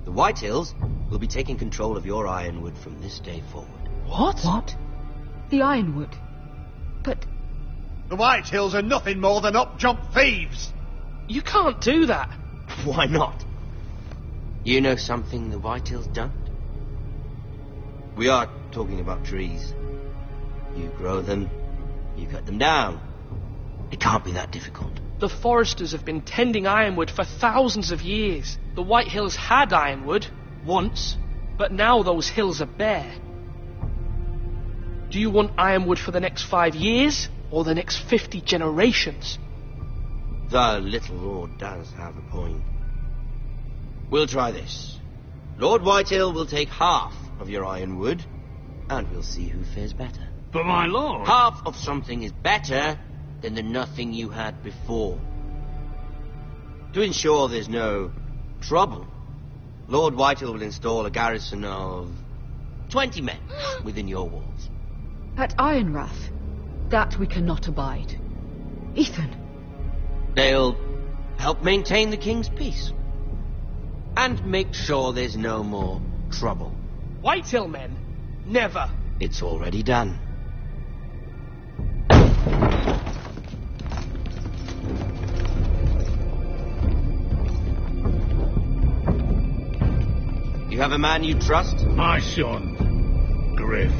The Whitehills will be taking control of your ironwood from this day forward. What? What? The ironwood? But... The Whitehills are nothing more than up-jump thieves! You can't do that. Why not? You know something the Whitehills don't? We are talking about trees. You grow them, you cut them down. It can't be that difficult. The foresters have been tending ironwood for thousands of years. The Whitehills had ironwood, once, but now those hills are bare. Do you want ironwood for the next 5 years, or the next 50 generations? The little lord does have a point. We'll try this. Lord Whitehill will take half of your ironwood, and we'll see who fares better. But my lord... Half of something is better than the nothing you had before. To ensure there's no trouble, Lord Whitehill will install a garrison of 20 men within your walls. At Ironrath? That we cannot abide. Ethan. They'll help maintain the king's peace. And make sure there's no more trouble. Whitehill men? Never. It's already done. You have a man you trust? My son, Griff.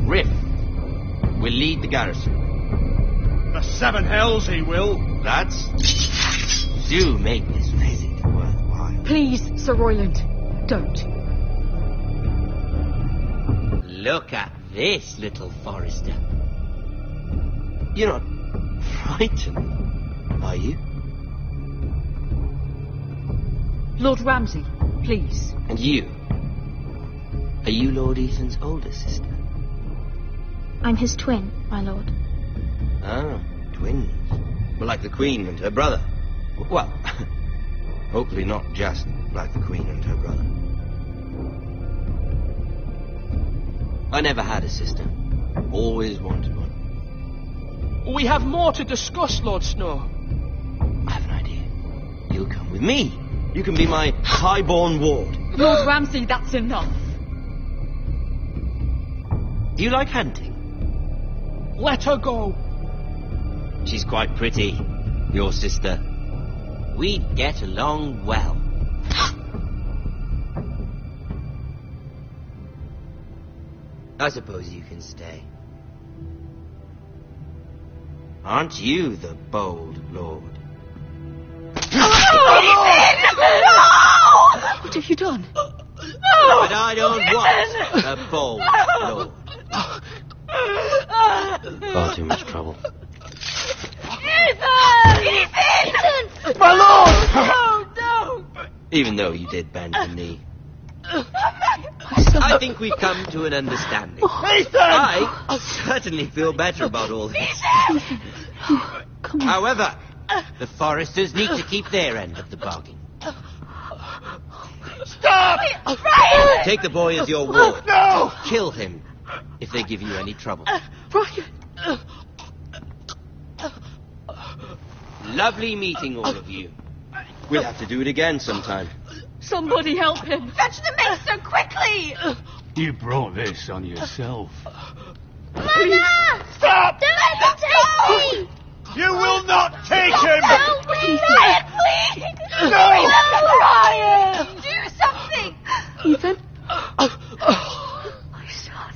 Griff will lead the garrison. The Seven Hells he will. Do make this visit worthwhile. Please, Sir Royland, don't. Look at this, little forester. You're not frightened, are you? Lord Ramsay, please. And you? Are you Lord Ethan's older sister? I'm his twin, my lord. Ah, twins. Well, like the Queen and her brother. Well, hopefully not just like the Queen and her brother. I never had a sister. Always wanted one. We have more to discuss, Lord Snow. I have an idea. You'll come with me. You can be my highborn ward. Lord Ramsay, that's enough. Do you like hunting? Let her go. She's quite pretty, your sister. We'd get along well. I suppose you can stay. Aren't you the bold lord? What have you done? But I don't want a bold lord. Far too much trouble. Ethan! My lord! Oh, no! Even though you did bend the knee. I think we've come to an understanding. Ethan! I certainly feel better about all this. Come on. However, the foresters need to keep their end of the bargain. Stop! Ryan! Take the boy as your ward. No! Kill him if they give you any trouble. Ryan! Lovely meeting all of you. We'll have to do it again sometime. Somebody help him! Fetch the maester quickly! You brought this on yourself. Mother! Stop! Don't let him take me! You will not take him! Help me! Ryan, please! No! Ryan! Do something! Ethan? My son.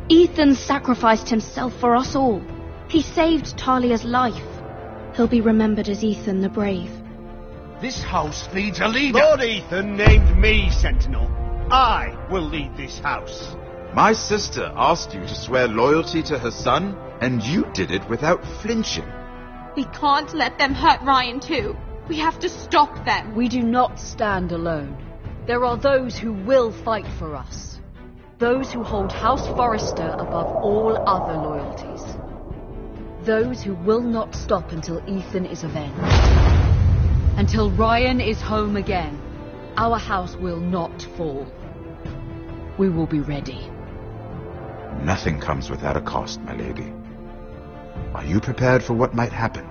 Ethan sacrificed himself for us all. He saved Talia's life. He'll be remembered as Ethan the Brave. This house needs a leader. Lord Ethan named me Sentinel. I will lead this house. My sister asked you to swear loyalty to her son, and you did it without flinching. We can't let them hurt Ryan too. We have to stop them. We do not stand alone. There are those who will fight for us. Those who hold House Forrester above all other loyalties. Those who will not stop until Ethan is avenged. Until Ryan is home again, our house will not fall. We will be ready. Nothing comes without a cost, my lady. Are you prepared for what might happen?